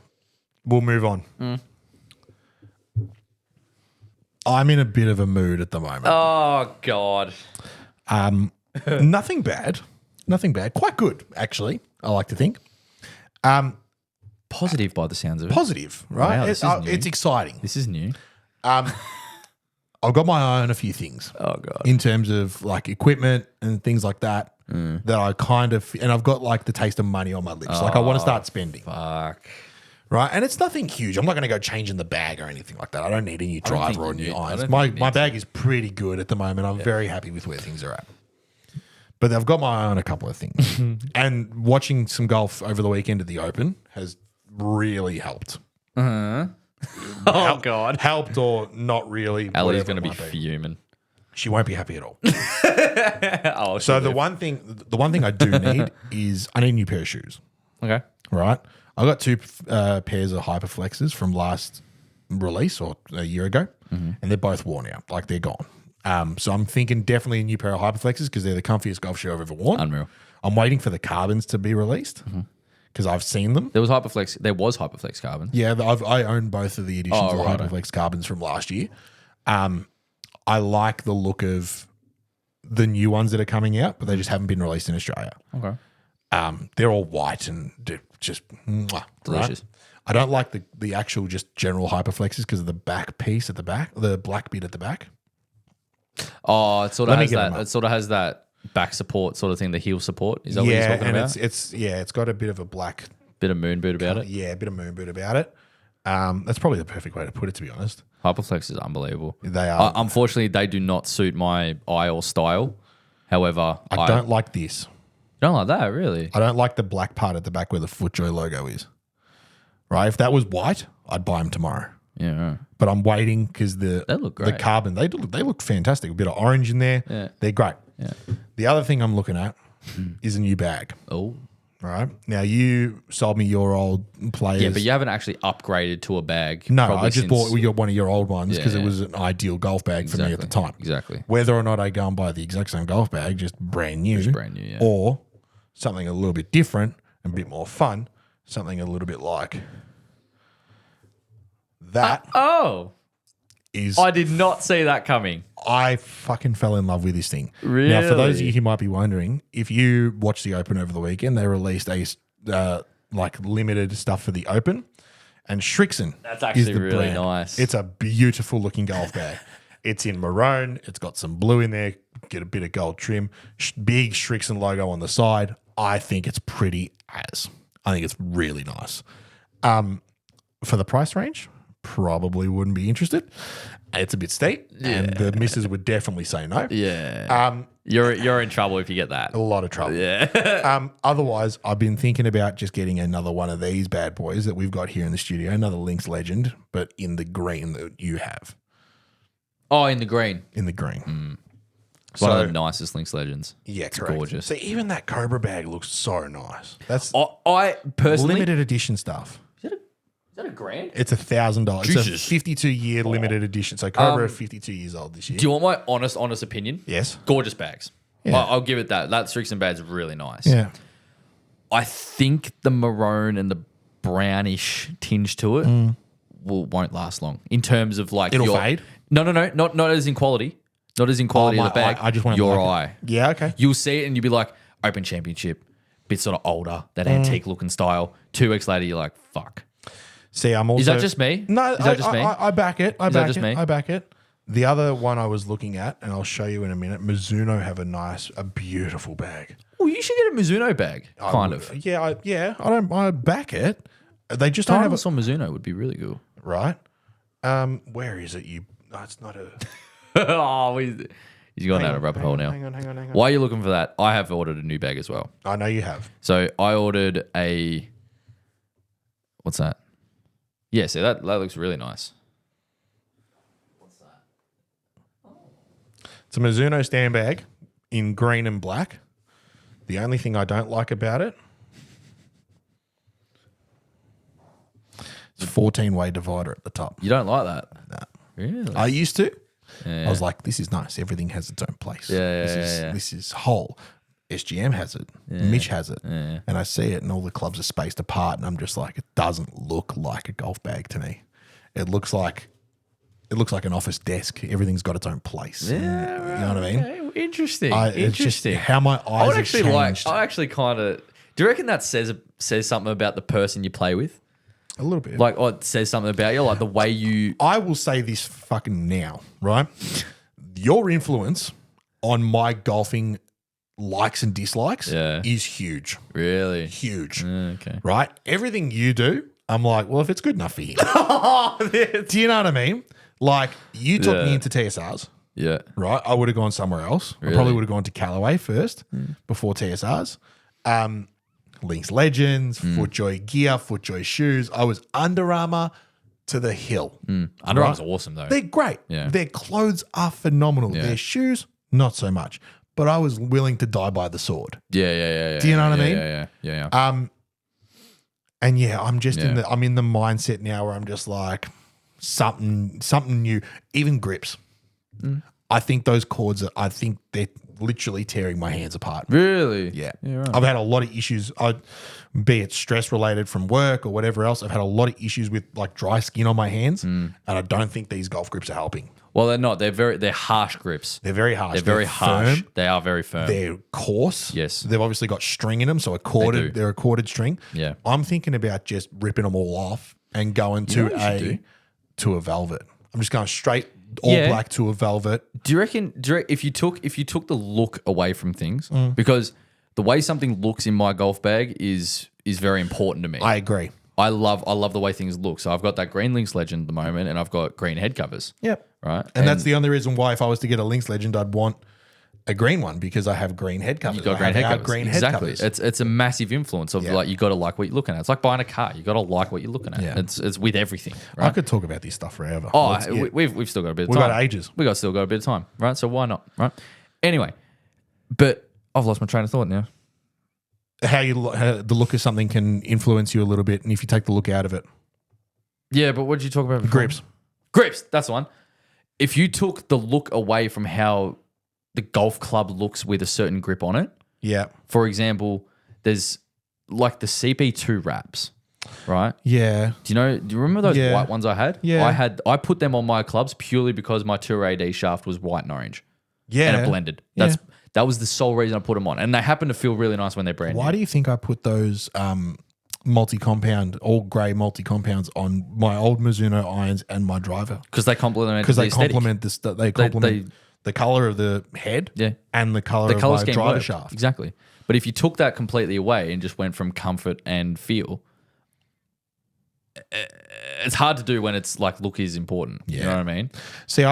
we'll move on. I'm in a bit of a mood at the moment. Oh, God. Nothing bad. Nothing bad. Quite good, actually, I like to think. Positive by the sounds of it. Positive, right? Wow, this is new. It's exciting. This is new. I've got my eye on a few things. Oh, God. In terms of like equipment and things like that, that I kind of, and I've got like the taste of money on my lips. Like I want to start spending. Fuck. Right, and it's nothing huge. I'm not going to go changing the bag or anything like that. I don't need a new don't think driver or you new need- I irons. don't My think you need bag is pretty good at the moment. I'm very happy with where things are at. But they've got my eye on a couple of things. And watching some golf over the weekend at the Open has really helped. Oh God. Helped or not really. Ellie's whatever going to it be might fuming. She won't be happy at all. Oh, So the one thing I do need is I need a new pair of shoes. okay. Right, I got two pairs of Hyperflexes from last release or a year ago, and they're both worn out, like they're gone. So I'm thinking definitely a new pair of Hyperflexes because they're the comfiest golf shoe I've ever worn. Unreal. I'm waiting for the carbons to be released because I've seen them. There was Hyperflex carbon. Yeah, I own both of the editions Oh, of righto. Hyperflex carbons from last year. I like the look of the new ones that are coming out, but they just haven't been released in Australia. Okay. They're all white and they're just mwah, Delicious. right? I don't like the actual just general Hyperflexes because of the back piece at the back, the black bit at the back. Oh, it sort Let of me has get that. them up. It sort of has that back support sort of thing, the heel support. Is that what you're Yeah, talking and about? it's got a bit of a black, Bit of moon boot about it. yeah, a bit of moon boot about it. That's probably the perfect way to put it, to be honest. Hyperflex is unbelievable. They are. Unfortunately, they do not suit my eye or style. However, I don't like this. don't like that, really. I don't like the black part at the back where the FootJoy logo is. Right? If that was white, I'd buy them tomorrow. Yeah, right. But I'm waiting because They look the great. carbon they look fantastic. A bit of orange in there. Yeah. They're great. Yeah. The other thing I'm looking at is a new bag. Oh, Right now, you sold me your old players. yeah, but you haven't actually upgraded to a bag. No, probably I just since- bought one of your old ones because Yeah, it was an ideal golf bag for me at the Exactly, time. Exactly. Whether or not I go and buy the exact same golf bag, just brand new, brand new, yeah. or something a little bit different and a bit more fun, something a little bit like that Oh, is. I did not see that coming. I fucking fell in love with this thing. Now, for those of Really? you who might be wondering, if you watched the Open over the weekend, they released a like limited stuff for the Open, and Shrixon. That's actually is the really brand. nice. It's a beautiful looking golf bag. It's in maroon. It's got some blue in there. Get a bit of gold trim. Big Shrixon logo on the side. I think it's pretty as. I think it's really nice. For the price range, probably wouldn't be interested. It's a bit steep, and the missus would definitely say no. Yeah. You're in trouble if you get that. A lot of trouble. Yeah. Otherwise, I've been thinking about just getting another one of these bad boys that we've got here in the studio, another Lynx Legend, but in the green that you have. Oh, in the green. In the green. It's one So- of the nicest Lynx Legends. Yeah, It's correct. gorgeous. So even that Cobra bag looks so nice. That's I personally. limited edition stuff. Is that a grand? It's $1,000. It's a Jesus. 52-year limited edition. So Cobra are 52 years old this year. Do you want my honest opinion? Yes. Gorgeous bags. Yeah. I'll give it that. That Strixon bag is really nice. Yeah. I think the maroon and the brownish tinge to it won't last long in terms of like It'll your, fade? No, not as in quality. Not as in quality Oh, of the bag. I just want your like eye. Yeah, okay. You'll see it and you'll be like, Open Championship, bit sort of older, that antique looking style. 2 weeks later, you're like, fuck. See, I'm also. Is that just me? No, Is that just me? I back it. I Is that back just it. me? I back it. The other one I was looking at, and I'll show you in a minute. Mizuno have a beautiful bag. Well, you should get a Mizuno bag, kind of. Yeah, I back it. They just don't have Timeless on Mizuno would be really cool. right. Where is it? No, it's not a. Oh, he's gone down a rabbit hole now. Hang on. While you're looking for that, I have ordered a new bag as well. I know you have. So I ordered a. What's that? Yeah, so that looks really nice. It's a Mizuno stand bag in green and black. The only thing I don't like about it, it's a 14-way divider at the top. You don't like that? Nah. Really? I used to. Yeah. I was like, this is nice. Everything has its own place. Yeah, This is whole. SGM has it. Mitch has it. Yeah. And I see it and all the clubs are spaced apart and I'm just like, it doesn't look like a golf bag to me. It looks like an office desk. Everything's got its own place. Yeah, you know what I mean? Okay, interesting. It's just interesting. how my I eyes would have actually changed I actually kind of. Do you reckon that says something about the person you play with? a little bit. Like, or it says something about you, like the way you. I will say this fucking now, right? Your influence on my golfing likes and dislikes Yeah. is huge. Really? Huge. Okay. Right? Everything you do, I'm like, well, if it's good enough for him. Do you know what I mean? Like, you took me Yeah. into TSRs, Yeah. right? I would have gone somewhere else. I probably would have gone to Callaway first before TSRs. Lynx Legends, FootJoy gear, FootJoy shoes. I was Under Armour to the hill. Under Armour's awesome though. They're great. Yeah. Their clothes are phenomenal. Yeah. Their shoes, not so much. But I was willing to die by the sword. Yeah. Do you know what I mean? Yeah. And yeah, I'm just Yeah. I'm in the mindset now where I'm just like something new. Even grips. I think those cords I think they're literally tearing my hands apart. Really? Yeah. Right. I've had a lot of issues, be it stress related from work or whatever else. I've had a lot of issues with like dry skin on my hands, and I don't think these golf grips are helping. Well, they're not. They're harsh grips. They're very harsh. They're very harsh. firm. They are very firm. They're coarse. Yes. They've obviously got string in them, so do. they're a corded string. Yeah. I'm thinking about just ripping them all off and going know to what you should to a velvet. I'm just going straight all Yeah. black to a velvet. Do you reckon if you took the look away from things, Mm. because the way something looks in my golf bag is very important to me. I agree. I love the way things look. So I've got that green Lynx Legend at the moment, and I've got green head covers. Yep. Right. And that's the only reason why if I was to get a Lynx Legend, I'd want a green one because I have green head covers. You got I green have head our covers. green head Exactly. covers. It's a massive influence of Yeah. like you got to like what you're looking at. It's like buying a car. You got to like what you're looking at. Yeah. It's with everything. I Right. could talk about this stuff forever. Oh, Let's- yeah. we've still got a bit of We've time. got ages. Still got a bit of time, right? So why not, right? Anyway, but I've lost my train of thought now. How the look of something can influence you a little bit, and if you take the look out of it, Yeah, but what did you talk about before? Grips, that's the one. If you took the look away from how the golf club looks with a certain grip on it, yeah, for example, there's like the CP2 wraps, right? yeah, Do you remember those Yeah. white ones I had? Yeah. I put them on my clubs purely because my Tour AD shaft was white and orange yeah. and it blended. That was the sole reason I put them on. And they happen to feel really nice when they're brand Why new. do you think I put those multi-compound, all grey multi-compounds on my old Mizuno irons and my driver? Because they complement Because the they aesthetic. complement this. They complement the color of the head, Yeah. and the color The of color my scheme driver worked. shaft. Exactly. But if you took that completely away and just went from comfort and feel, it's hard to do when it's like look is important. You know what I mean? See,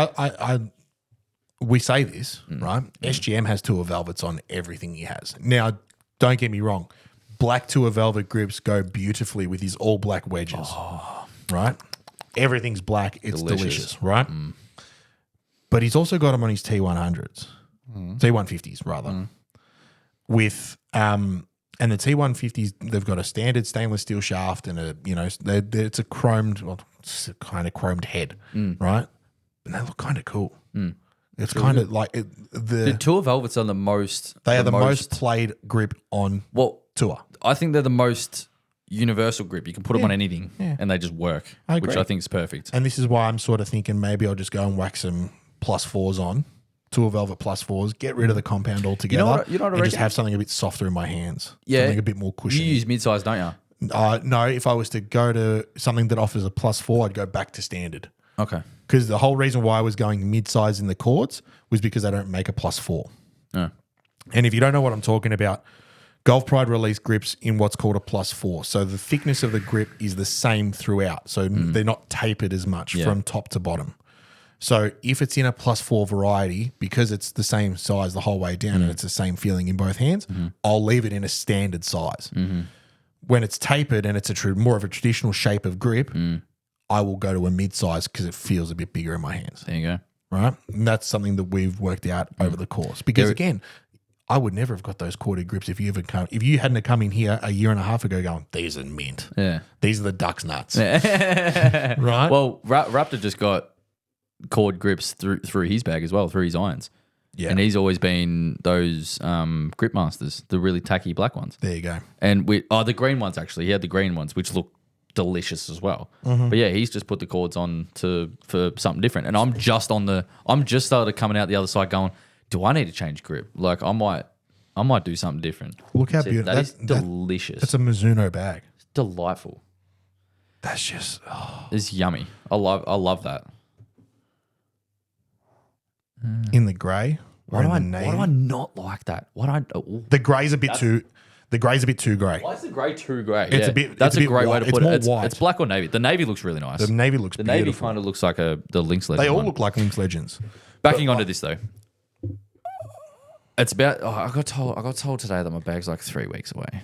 we say this, right? SGM has Tour Velvets on everything he has. Now, don't get me wrong. Black Tour Velvet grips go beautifully with his all black wedges, right? Everything's black. It's delicious, right? But he's also got them on his T100s, T150s rather, with and the T150s, they've got a standard stainless steel shaft and it's a chromed, well, it's a kind of chromed head, right? And they look kind of cool. It's kind of like The Tour Velvets are the most. they are the most played grip on Well, tour. I think they're the most universal grip. You can put them on anything and they just work, I which agree. I think is perfect. And this is why I'm sort of thinking maybe I'll just go and whack some +4s on, Tour Velvet +4s, get rid of the compound altogether, you know what I and just reckon? have something a bit softer in my hands. Yeah. Something a bit more You cushiony. use mid-size, don't you? No, if I was to go to something that offers a +4, I'd go back to standard. Okay. Because the whole reason why I was going mid-size in the cords was because they don't make a +4. Oh. And if you don't know what I'm talking about, Golf Pride release grips in what's called a +4. So the thickness of the grip is the same throughout. So they're not tapered as much from top to bottom. So if it's in a +4 variety, because it's the same size the whole way down and it's the same feeling in both hands, I'll leave it in a standard size. When it's tapered and it's more of a traditional shape of grip, I will go to a mid-size because it feels a bit bigger in my hands. There you go. Right? And that's something that we've worked out over the course. Because again, I would never have got those corded grips if you hadn't have come in here a year and a half ago going, these are mint. Yeah. These are the duck's nuts. Right? Well, Raptor just got cord grips through his bag as well, through his irons. yeah. And he's always been those Grip Masters, the really tacky black ones. There you go. And the green ones actually. He had the green ones, which look delicious as well. But yeah, he's just put the cords on for something different. And I'm just started coming out the other side going, do I need to change grip? Like I might do something different. Look how See, beautiful. that is delicious. That's a Mizuno bag. It's delightful. That's just It's yummy. I love that. in the grey or in the navy. Why do I not like that? The grey's a bit too. The grey's a bit too grey. Why is the grey too grey? It's Yeah, a bit- That's it's a a bit great way white. to It's put more it. white. It's black or navy. The navy looks really nice. The navy looks The navy beautiful. kind of looks like the Lynx Legend. They all one. look like Lynx Legends. Backing onto this though, it's about. I got told today that my bag's like 3 weeks away.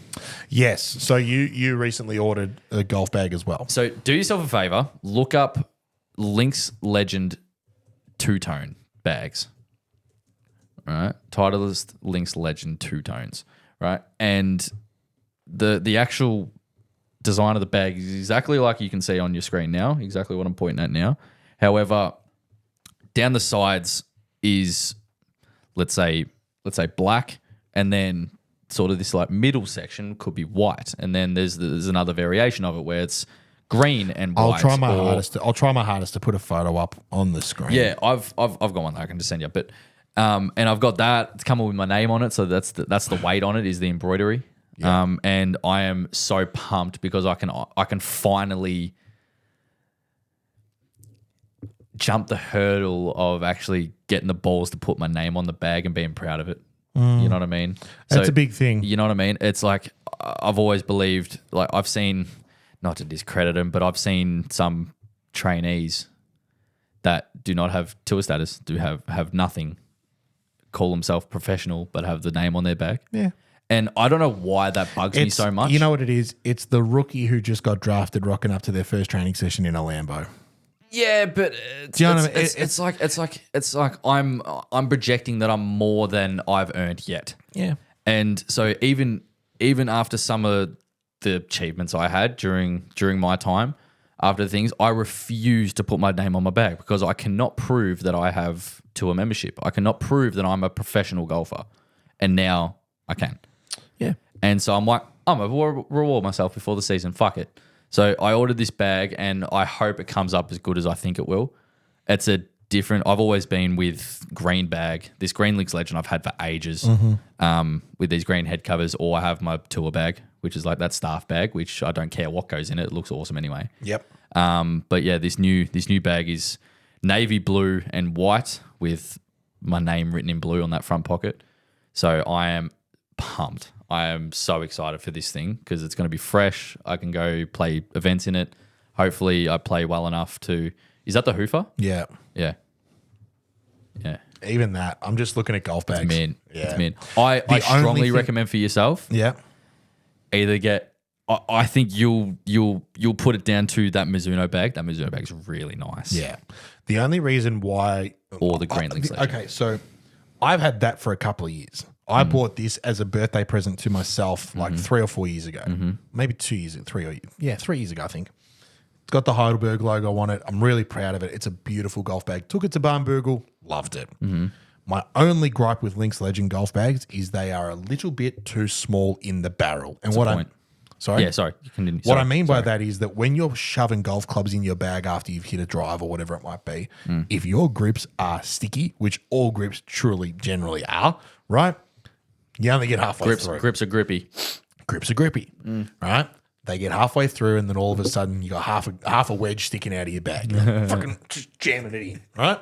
Yes. So you recently ordered a golf bag as well. So do yourself a favor. Look up Lynx Legend two-tone bags. All right, Titleist Lynx Legend two tones. Right, and the actual design of the bag is exactly like you can see on your screen now. Exactly what I'm pointing at now. However, down the sides is let's say black, and then sort of this like middle section could be white, and then there's another variation of it where it's green and white. I'll try my hardest to put a photo up on the screen. Yeah, I've got one that I can just send you, but and I've got that. It's coming with my name on it, so that's the weight on it is the embroidery. Yeah. And I am so pumped because I can finally jump the hurdle of actually getting the balls to put my name on the bag and being proud of it. You know what I mean? That's a big thing. You know what I mean? It's like I've always believed, like I've seen, not to discredit them, but I've seen some trainees that do not have tour status, do have nothing, call themselves professional, but have the name on their bag. Yeah. And I don't know why that bugs me so much. You know what it is? It's the rookie who just got drafted rocking up to their first training session in a Lambo. Yeah, but Do you know what I mean? it's like I'm projecting that I'm more than I've earned yet. Yeah. And so even after some of the achievements I had during my time, after the things, I refuse to put my name on my bag because I cannot prove that I have tour membership. I cannot prove that I'm a professional golfer. And now I can. Yeah. And so I'm like, I'm going to reward myself before the season. Fuck it. So I ordered this bag and I hope it comes up as good as I think it will. It's a different, I've always been with green bag. This green Lynx Legend I've had for ages with these green head covers, or I have my tour bag, which is like that staff bag, which I don't care what goes in it. It looks awesome anyway. Yep. But yeah, this new bag is navy blue and white with my name written in blue on that front pocket. So I am pumped. I am so excited for this thing because it's going to be fresh. I can go play events in it. Hopefully I play well enough to... Is that the Hoofer? Yeah. Yeah. Yeah. Even that. I'm just looking at golf bags. It's mint. Yeah. It's mint. I only strongly thing- recommend for yourself, Yeah. either get... I think you'll put it down to that Mizuno bag. That Mizuno bag's really nice. Yeah. The only reason why... Or the green Lynx Legend. Okay, so I've had that for a couple of years. I bought this as a birthday present to myself like 3 or 4 years ago. Maybe 2 years, 3 years ago, I think. It's got the Heidelberg logo on it. I'm really proud of it. It's a beautiful golf bag. Took it to Barnbougle, loved it. My only gripe with Lynx Legend golf bags is they are a little bit too small in the barrel. And what point. Sorry? Yeah, sorry. You continue. What Sorry. I mean by that is that when you're shoving golf clubs in your bag after you've hit a drive or whatever it might be, if your grips are sticky, which all grips truly generally are, right? You only get halfway through. Grips are grippy. Grips are grippy, right? They get halfway through, and then all of a sudden you got half a wedge sticking out of your bag. You're like, fucking just jamming it in, right?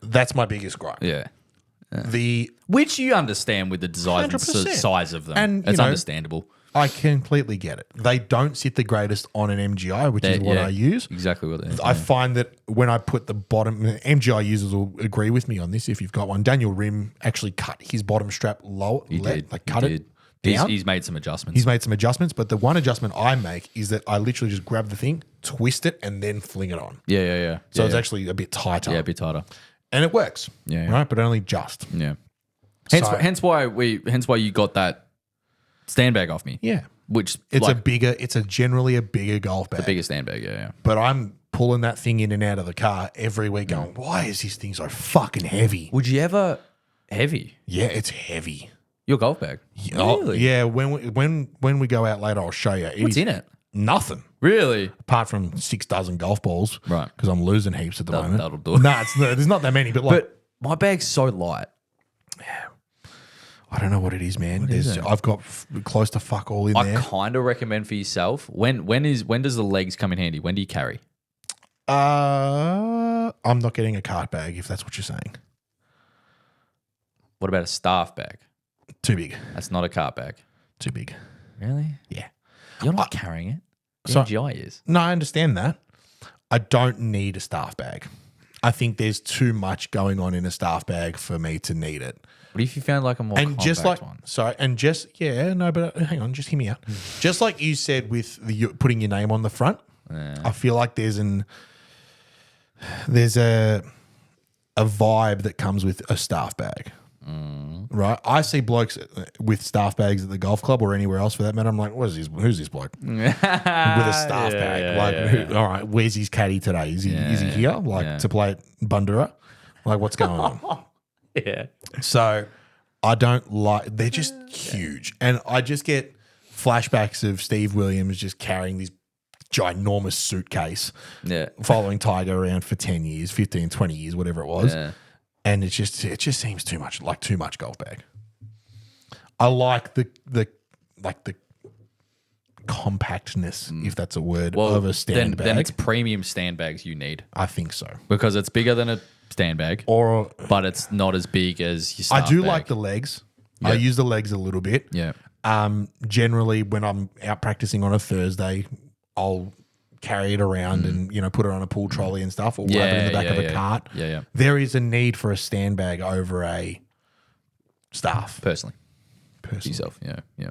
That's my biggest gripe. Yeah. Which You understand with the design and 100%. size of them. And, it's you know, understandable. I completely get it. They don't sit the greatest on an MGI, which is what Yeah, I use. Exactly what it is. I find that when I put the bottom, MGI users will agree with me on this if you've got one. Daniel Rim actually cut his bottom strap low, cut it down. He's made some adjustments. He's made some adjustments, but the one adjustment I make is that I literally just grab the thing, twist it, and then fling it on. Yeah. So Yeah, it's yeah. actually a bit tighter. Yeah, a bit tighter. And it works. Yeah. Right, but only just. Yeah. So- Hence why you got that stand bag off me. Yeah. Which It's generally a bigger golf bag. the biggest stand bag. Yeah. But I'm pulling that thing in and out of the car every week going, why is this thing so fucking heavy? Would you ever heavy Yeah, it's heavy. your golf bag? Really? Yeah, when we go out later, I'll show you. What's in it? Nothing. Really? Apart from 6 dozen golf balls. Right. Because I'm losing heaps at the moment. that'll do it. No, there's not that many, but like, But my bag's so light. I don't know what it is, man. is it? I've got close to fuck all in I there. kind of recommend for yourself. When does the legs come in handy? When do you carry? I'm not getting a cart bag if that's what you're saying. What about a staff bag? Too big. That's not a cart bag. Too big. Really? Yeah. You're not carrying it. The So- MGI is. No, I understand that. I don't need a staff bag. I think there's too much going on in a staff bag for me to need it. What if you found like a more And compact just like, one? sorry, and just, yeah, no, but hang on, just hear me out. Just like you said with putting your name on the front, I feel like there's a vibe that comes with a staff bag. Right? I see blokes with staff bags at the golf club or anywhere else for that matter. I'm like, who's this bloke with a staff bag? All right, where's his caddy today? Is he here? Like to play at Bundoora? Like, what's going on? Yeah. So I don't like, they're just huge. And I just get flashbacks of Steve Williams just carrying this ginormous suitcase, Yeah. following Tiger around for 10 years, 15, 20 years, whatever it was. Yeah. And it just seems too much golf bag. I like the compactness, if that's a word, of a stand bag. Then it's premium stand bags you need I think so. because it's bigger than a stand bag, Or but it's not as big as your I staff do bag. like the legs. I use the legs a little bit. Yeah. Generally, when I'm out practicing on a Thursday, I'll carry it around and put it on a pool trolley and stuff, or wrap it in the back of a cart. Yeah, yeah. There is a need for a stand bag over a staff. Personally. Personally. Yourself. Yeah. Yeah.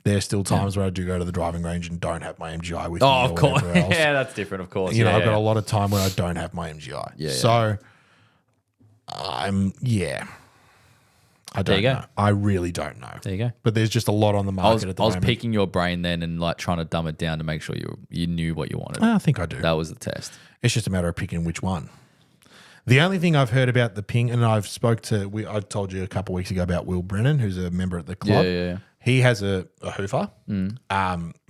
There's still times where I do go to the driving range and don't have my MGI with me. Oh, or of course. whatever else. Yeah, that's different, of course. I've got a lot of time where I don't have my MGI. Yeah, yeah. So I don't you go. know. I really don't know. There you go. But there's just a lot on the I market was, at the I was moment. picking your brain then and like trying to dumb it down to make sure you knew what you wanted. I think I do. That was the test. It's just a matter of picking which one. The only thing I've heard about the ping, and I told you a couple of weeks ago about Will Brennan, who's a member at the club. Yeah. He has a hoofer,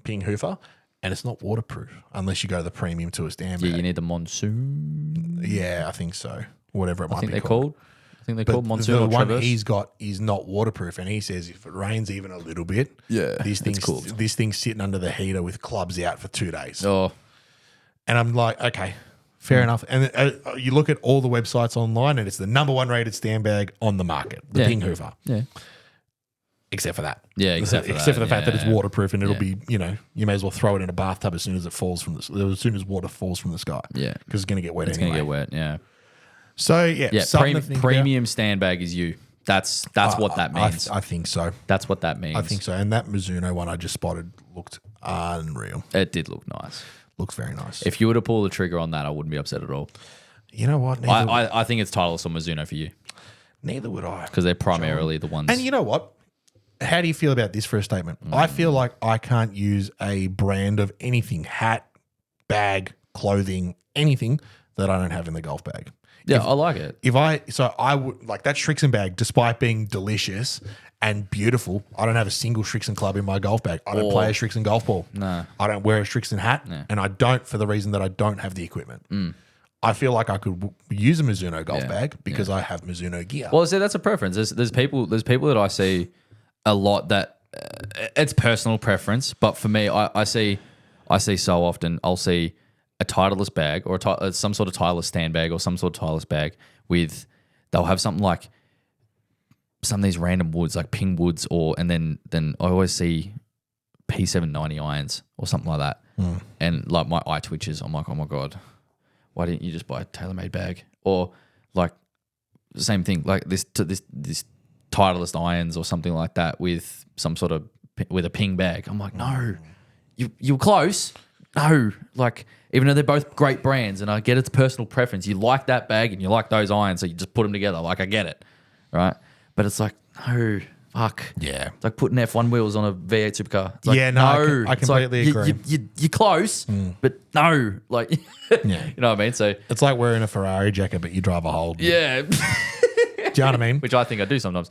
ping hoofer, and it's not waterproof unless you go the premium to a stand Yeah, bag. you need the monsoon. Yeah, I think so. Whatever it might I think be they're called. I think they're But called monsoon the or one traverse. he's got is not waterproof, and he says if it rains even a little bit, this thing's sitting under the heater with clubs out for 2 days. Oh, And I'm like, okay, fair enough. And you look at all the websites online, and it's the number one rated stand bag on the market, the Ping Hoover. yeah. Except for that. Yeah, except for the that, fact that it's yeah. waterproof and it'll be, you may as well throw it in a bathtub as soon as water falls from the sky. Yeah. Because it's going to get wet It's anyway. going to get wet, yeah. So, Yeah, something to think premium stand bag is you. That's what that means. I think so. That's what that means. I think so. And that Mizuno one I just spotted looked unreal. It did look nice. Looks very nice. If you were to pull the trigger on that, I wouldn't be upset at all. You know what? I think it's Titleist or Mizuno for you Neither would I. because they're primarily the ones. And you know what? How do you feel about this for a statement? I feel like I can't use a brand of anything, hat, bag, clothing, anything that I don't have in the golf bag. yeah, I like it. I would like that Strixon bag, despite being delicious and beautiful. I don't have a single Strixon club in my golf bag. I don't play a Strixon golf ball. No. I don't wear a Strixon hat, and I don't for the reason that I don't have the equipment. I feel like I could use a Mizuno golf bag because I have Mizuno gear. Well, see, that's a preference. There's people that I see a lot that it's personal preference, but for me, I see so often I'll see a Titleist bag or some sort of Titleist stand bag or some sort of Titleist bag with they'll have something like some of these random woods like Ping woods and then I always see P790 irons or something like that, and like my eye twitches. I'm like, oh my god, why didn't you just buy a TaylorMade bag? Or like the same thing, like this Titleist irons or something like that with some sort of with a Ping bag. I'm like, no, you were close. No, like even though they're both great brands, and I get it's personal preference. You like that bag and you like those irons, so you just put them together. Like I get it, right? But it's like no, fuck. Yeah. It's like putting F1 wheels on a V8 supercar. It's like, Yeah, no, I It's like, completely agree. You're close, but no, like Yeah. you know what I mean. So It's like wearing a Ferrari jacket, but you drive a Holden. yeah, Do you know what I mean? which I think I do sometimes.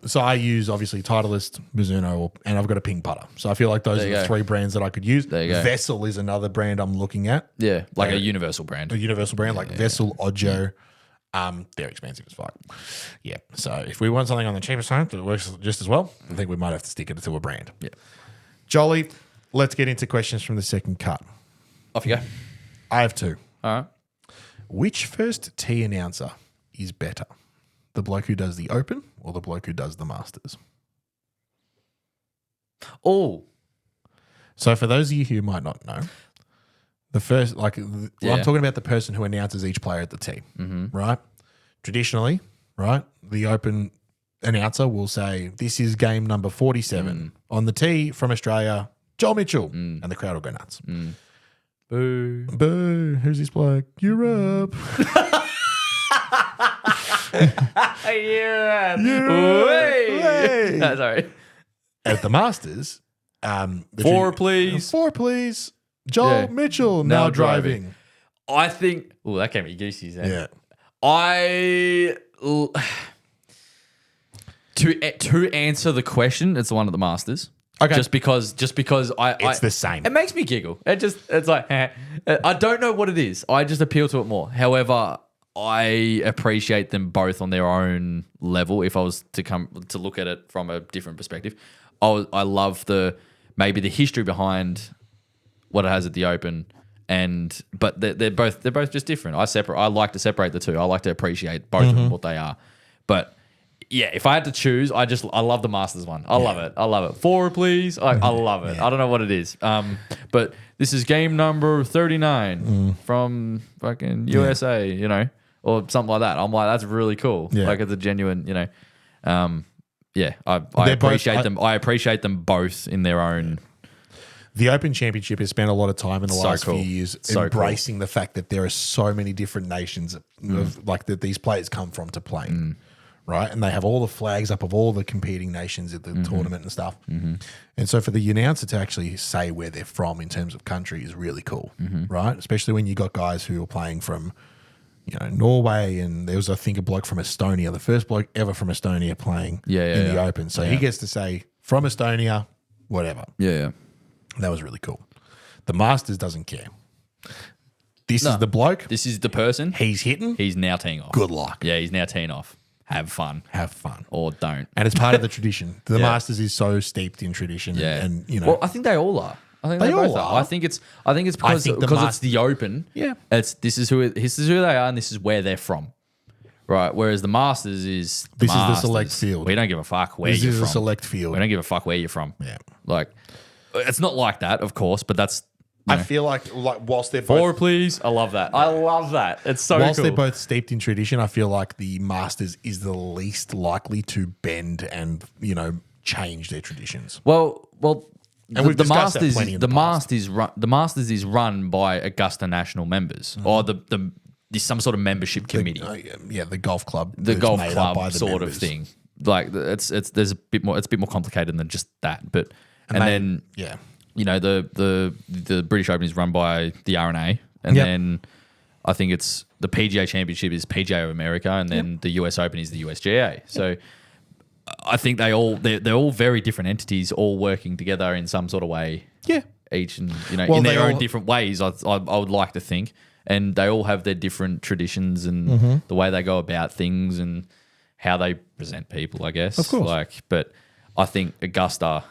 So I use obviously Titleist, Mizuno, and I've got a Ping putter. So I feel like those There are you the go. three brands that I could use. There you go. Vessel is another brand I'm looking at. Yeah, like Yeah. a universal brand. A universal brand like Vessel, Ojo. They're expensive as fuck. Yeah. So if we want something on the cheaper side that works just as well, I think we might have to stick it to a brand. Yeah. Jolly, let's get into questions from the second cut. Off you go. I have two. All right. Which first tee announcer is better? The bloke who does the Open or the bloke who does the Masters? Oh, So for those of you who might not know, the first, Yeah. I'm talking about the person who announces each player at the tee, right? Traditionally, right, the Open announcer will say, "This is game number 47 on the tee from Australia, Joel Mitchell," and the crowd will go nuts. boo. Boo! Who's this bloke? Europe. Yeah. Hey. That's all right. At the Masters, Four, please. Four, please. Joel Yeah. Mitchell now Now driving. I think. Oh, that came me goosies. Then. Yeah. To answer the question, it's the one at the Masters. Okay. Just because It's the same. It makes me giggle. It's like I don't know what it is. I just appeal to it more. However, I appreciate them both on their own level. If I was to come to look at it from a different perspective, I love maybe the history behind what it has at the Open, but they're both just different. I like to separate the two. I like to appreciate both of them what they are. But yeah, if I had to choose, I love the Masters one. I love it. Four, please. I love it. I don't know what it is. But this is game number 39 from fucking USA, you know, or something like that. I'm like, that's really cool. Yeah. Like it's a genuine, you know. I They're appreciate both- them. I appreciate them both in their own. The Open Championship has spent a lot of time in the So last cool. few years So cool. embracing the fact that there are so many different nations of, like that these players come from to play, right? And they have all the flags up of all the competing nations at the tournament and stuff. And so for the announcer to actually say where they're from in terms of country is really cool, right? Especially when you got guys who are playing from, you know, Norway, and there was, I think, a bloke from Estonia, the first bloke ever from Estonia playing in the Open. So he gets to say from Estonia, whatever. Yeah. That was really cool. The Masters doesn't care. This is the bloke. This is the person. He's hitting. He's now teeing off. Good luck. Yeah, he's now teeing off. Have fun Have fun. or don't. And it's part of the tradition. The Yeah. Masters is so steeped in tradition. Yeah, And you know, Well, I think they all are. I think They they, both all are. are. I think it's because think the it's the Open. Yeah. This is who they are, and this is where they're from. Right. Whereas the Masters is This is the Masters. select field. We don't give a fuck where this you're is from. a select field. We don't give a fuck where you're from. Yeah. Like, it's not like that, of course, but that's. I feel like whilst they're Four, both, please. I love that. I love that. It's so whilst cool. they're both steeped in tradition, I feel like the Masters is the least likely to bend and, you know, change their traditions. Well, And we've discussed that plenty in the past. The Masters is run by Augusta National members or there's some sort of membership committee, The golf club. the that's golf made up by club the sort members. of thing. Like there's a bit more. It's a bit more complicated than just that. But then Yeah. you know the British Open is run by the R&A, and Yep. then I think it's the PGA Championship is PGA of America, and then the US Open is the USGA. So I think they're all very different entities, all working together in some sort of way. Yeah. Each and Well, in they their own all- different ways. I would like to think, and they all have their different traditions and Mm-hmm. the way they go about things and how they present people. I guess, Of course. but I think Augusta.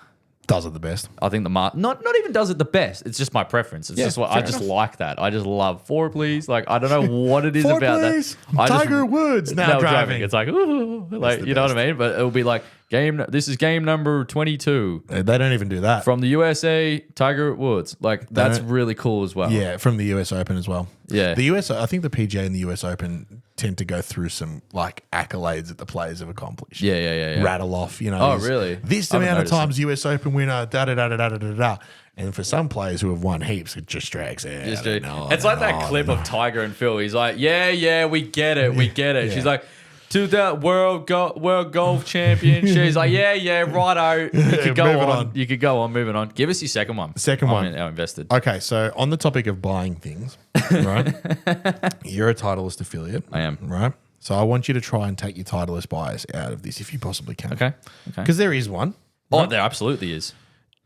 Does it the best. I think not even does it the best. It's just my preference. It's just what I fair just enough. like that. I just love four, please. Like I don't know what it is Four, about please. that. I just- Tiger Woods now driving. It's like ooh, like the you know what I mean. But it'll be like This is game number 22 They don't even do that. from the USA. Tiger Woods. Like that's don't- really cool as well. Yeah, from the US Open as well. Yeah. The US, I think the PGA and the US Open tend to go through some like accolades that the players have accomplished. Yeah. Rattle off, you know. Oh, there's really? This I haven't amount of noticed times US Open winner, da da da da da da da da. And for some players who have won heaps, it just drags out. Just I do- know, it's I like that know, clip I know. of Tiger and Phil. He's like, yeah, we get it. Yeah. She's like, to the world golf champion. She's like, yeah, righto. You could go moving on. on. You could go on, moving on. Give us your second one. Second one. I'm invested. Okay, so on the topic of buying things, right? You're a Titleist affiliate. I am. Right? So I want you to try and take your Titleist bias out of this if you possibly can. Okay. Because there is one. Oh, there absolutely is.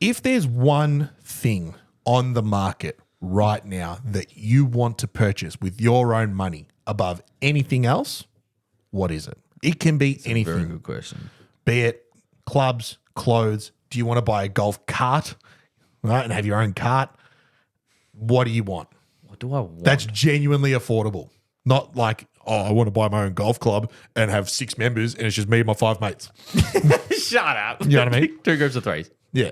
If there's one thing on the market right now that you want to purchase with your own money above anything else, what is it? It can be Very anything, good question. be it clubs, clothes. Do you want to buy a golf cart, right, and have your own cart? What do you want? What do I want? That's genuinely affordable. Not like, oh, I want to buy my own golf club and have 6 members and it's just me and my 5 mates. Shut up. You know what I mean? 2 groups of 3s. Yeah.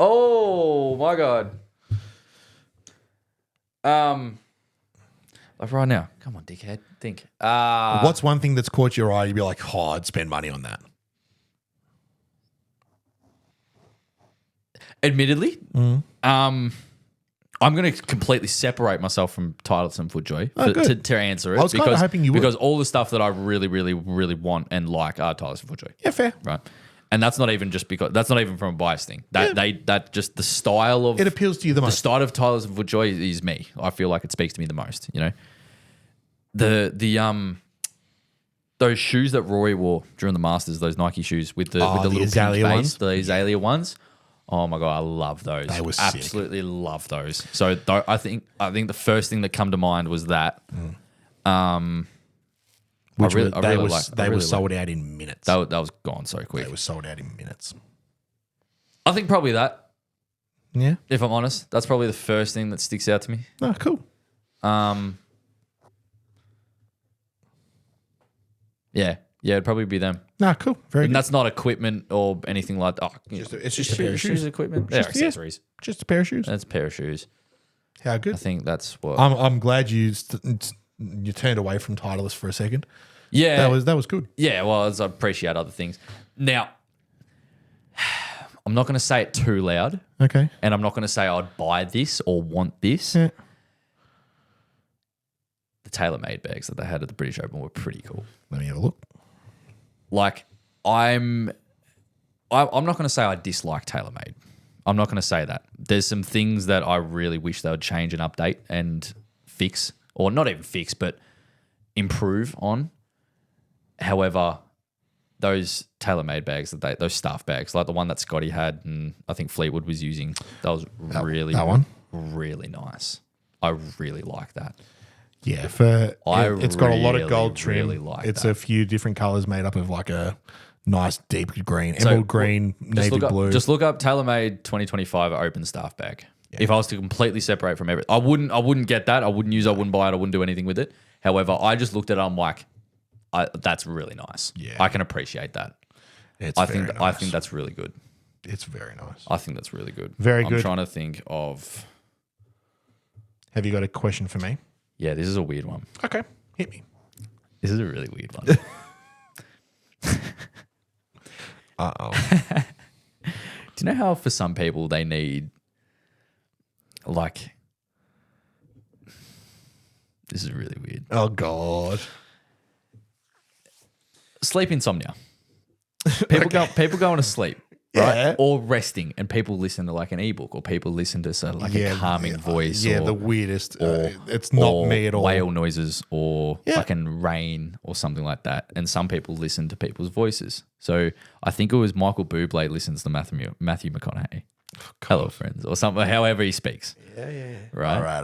Oh my god. Like right now. Come on, dickhead. Think. What's one thing that's caught your eye? You'd be like, oh, I'd spend money on that. Admittedly, I'm going to completely separate myself from Titleist and FootJoy to answer it. I was kinda hoping you would. Because all the stuff that I really, really, really want and like are Titleist and FootJoy. Yeah, fair. Right. And that's not even just because that's not even from a bias thing. That just the style of It appeals to you the the most. style of Titleist and FootJoy is me. I feel like it speaks to me the most. You know, the those shoes that Rory wore during the Masters, those Nike shoes with the little Azalea pink ones? base, the Azalea ones. Oh my god, I love those. They were sick. Absolutely love those. So I think the first thing that come to mind was that. Which I they really were like- sold out in minutes. that was gone so quick. They were sold out in minutes. I think probably that. Yeah. If I'm honest, that's probably the first thing that sticks out to me. Oh, cool. Yeah, it'd probably be them. Nah, cool. Very And good. that's not equipment or anything like that. Oh, It's just a pair of shoes. Equipment. Just- They're accessories. Just a pair of shoes. That's a pair of shoes. How I good. think that's what. I'm glad you turned away from Titleist for a second. yeah, That was good. yeah. Well, I appreciate other things. Now, I'm not going to say it too loud, Okay. and I'm not going to say I'd buy this or want this. Yeah. The TaylorMade bags that they had at the British Open were pretty cool. Let me have a look. Like, I'm not going to say I dislike TaylorMade. I'm not going to say that. There's some things that I really wish they would change and update and fix, or not even fix, but improve on. However, those TaylorMade bags, those staff bags, like the one that Scotty had and I think Fleetwood was using, that was that one? really nice. I really like that. Yeah, it's got a lot of gold trim. really like it's that. a few different colors made up of like a nice deep green, emerald green, navy blue. Just look up TaylorMade 2025 open staff bag. If I was to completely separate from everything, I wouldn't get that. I wouldn't use it. I wouldn't buy it. I wouldn't do anything with it. However, I just looked at it. I'm like, that's really nice. Yeah. I can appreciate that. I think that's really good. It's very nice. I think that's really good. Very I'm good. trying to think of. Have you got a question for me? Yeah, this is a weird one. Okay, hit me. This is a really weird one. Uh-oh. Do you know how for some people they need, like, this is really weird. Oh, God. Sleep insomnia. People going to sleep, right? Yeah. Or resting, and people listen to like an ebook, or people listen to sort of like a calming voice. Yeah, or, the weirdest. or it's not or me at all. Whale noises, or Yeah. fucking rain, or something like that. And some people listen to people's voices. So I think it was Michael Bublé listens to Matthew McConaughey. Hello, friends, or something. However he speaks. Yeah. Right. All right.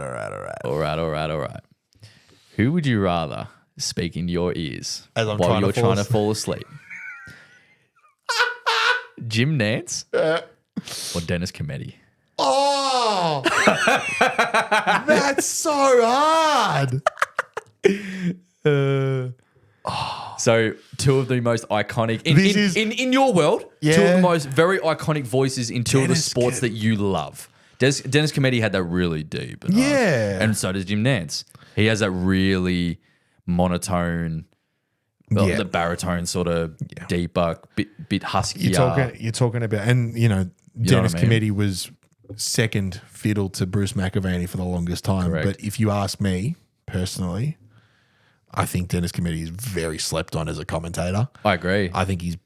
All right. Who would you rather speak in your ears As I'm while trying to you're fall trying to asleep? fall asleep? Jim Nance or Dennis Cometti? Oh, that's so hard. So two of the most iconic This is- in your world, two of Yeah. the most very iconic voices in two of the Dennis sports that you love. Dennis Cometti had that really deep, and Yeah. and so does Jim Nance. He has that really monotone, Yeah. the baritone sort of deeper, bit huskier. You're talking about, and Dennis what I mean? Cometti was second fiddle to Bruce McAvaney for the longest time. Correct. But if you ask me personally, I think Dennis Cometti is very slept on as a commentator. I agree. I think he's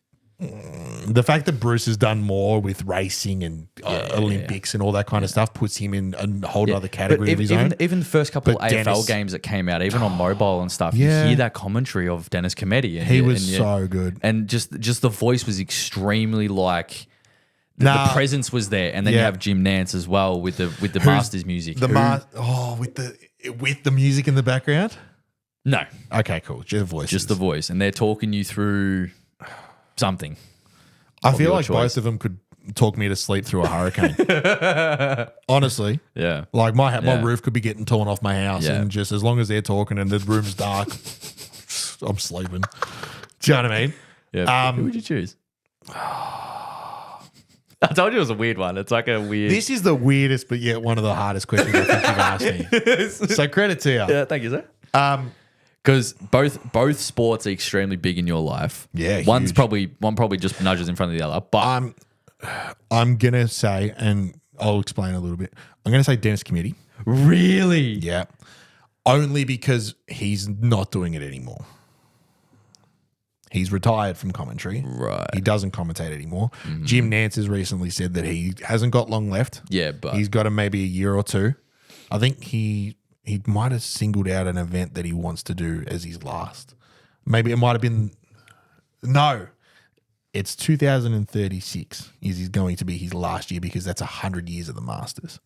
the fact that Bruce has done more with racing and Olympics and all that kind of stuff puts him in a whole other category But of his own. even the first couple But of AFL Dennis- games that came out, even on mobile and stuff, Yeah. you hear that commentary of Dennis Cometti. And He you- was and you- so good. and just the voice was extremely like the presence was there, and then you Yeah. have Jim Nance as well with the Masters music. with the music in the background. No, Okay, cool. Just the voice. just the voice, and they're talking you through something. I of feel your like choice. both of them could talk me to sleep through a hurricane. Honestly. Yeah, Like my Yeah. roof could be getting torn off my house, Yeah. and just as long as they're talking and the room's dark, I'm sleeping. Do you know what I mean? yeah. Who would you choose? I told you it was a weird one. It's like a weird. This is the weirdest, but yet one of the hardest questions I think you've asked me. So credit to you. Yeah, thank you, sir. Because both sports are extremely big in your life. Yeah, one huge. probably just nudges in front of the other. But I'm gonna say, and I'll explain a little bit. I'm gonna say Dennis Committee. really, Yeah, only because he's not doing it anymore. He's retired from commentary. Right. He doesn't commentate anymore. Jim Nance has recently said that he hasn't got long left. Yeah, but He's got maybe a year or two. I think he might have singled out an event that he wants to do as his last. Maybe it might have been no. It's 2036 is going to be his last year because that's 100 years of the Masters.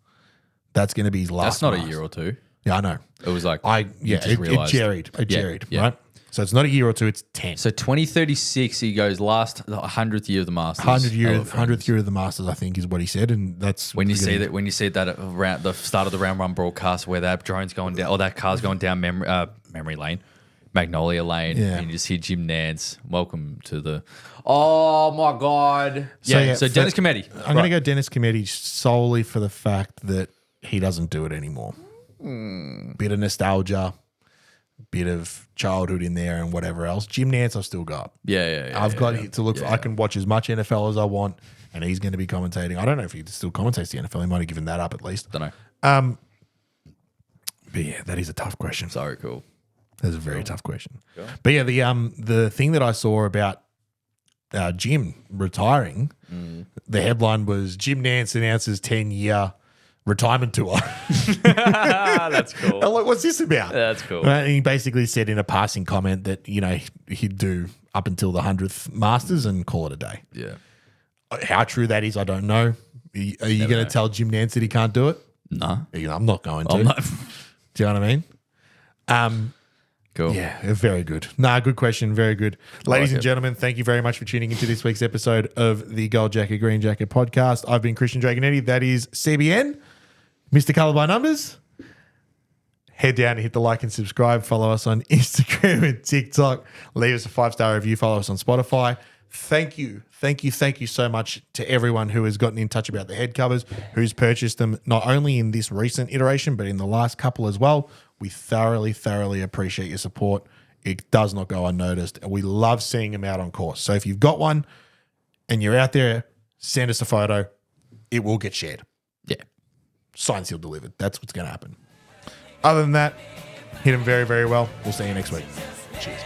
That's going to be his last. that's not Masters. a year or two. Yeah, I know. It was like It realised. jerried, Yeah. right? So it's not a year or two, it's 10. So 2036, he goes last the 100th year of the Masters. 100th year of the Masters, I think, is what he said, and that's When you see that around the start of the round one broadcast where that drone's going down, or that car's going down memory lane, Magnolia Lane, Yeah. and you just hear Jim Nance. Welcome to the. Oh my God! So Dennis Cometti. I'm going to go Dennis Cometti solely for the fact that he doesn't do it anymore. Bit of nostalgia, bit of childhood in there, and whatever else. Jim Nance, I've still got. Yeah. I've got to look. I can watch as much NFL as I want, and he's going to be commentating. I don't know if he still commentates the NFL. He might have given that up at least. Don't know. But yeah, that is a tough question. Sorry, cool. That's a very tough question. But yeah, the thing that I saw about Jim retiring, the headline was Jim Nance announces 10-year retirement tour. That's cool. I'm like, what's this about? That's cool. And he basically said in a passing comment that, he'd do up until the 100th Masters and call it a day. Yeah. How true that is, I don't know. Are you going to tell Jim Nance that he can't do it? No. I'm not going to. I'm not. Do you know what I mean? Cool. Yeah, very good. Good question. Very good. Ladies and gentlemen, thank you very much for tuning into this week's episode of the Gold Jacket, Green Jacket podcast. I've been Christian Dragonetti. That is CBN, Mr. Colour by Numbers. Head down and hit the like and subscribe. Follow us on Instagram and TikTok. Leave us a 5-star review. Follow us on Spotify. Thank you so much to everyone who has gotten in touch about the head covers, who's purchased them not only in this recent iteration, but in the last couple as well. We thoroughly appreciate your support. It does not go unnoticed. And we love seeing them out on course. So if you've got one and you're out there, send us a photo. It will get shared. Yeah. Signed, sealed, delivered. That's what's going to happen. Other than that, hit them very, very well. We'll see you next week. Cheers.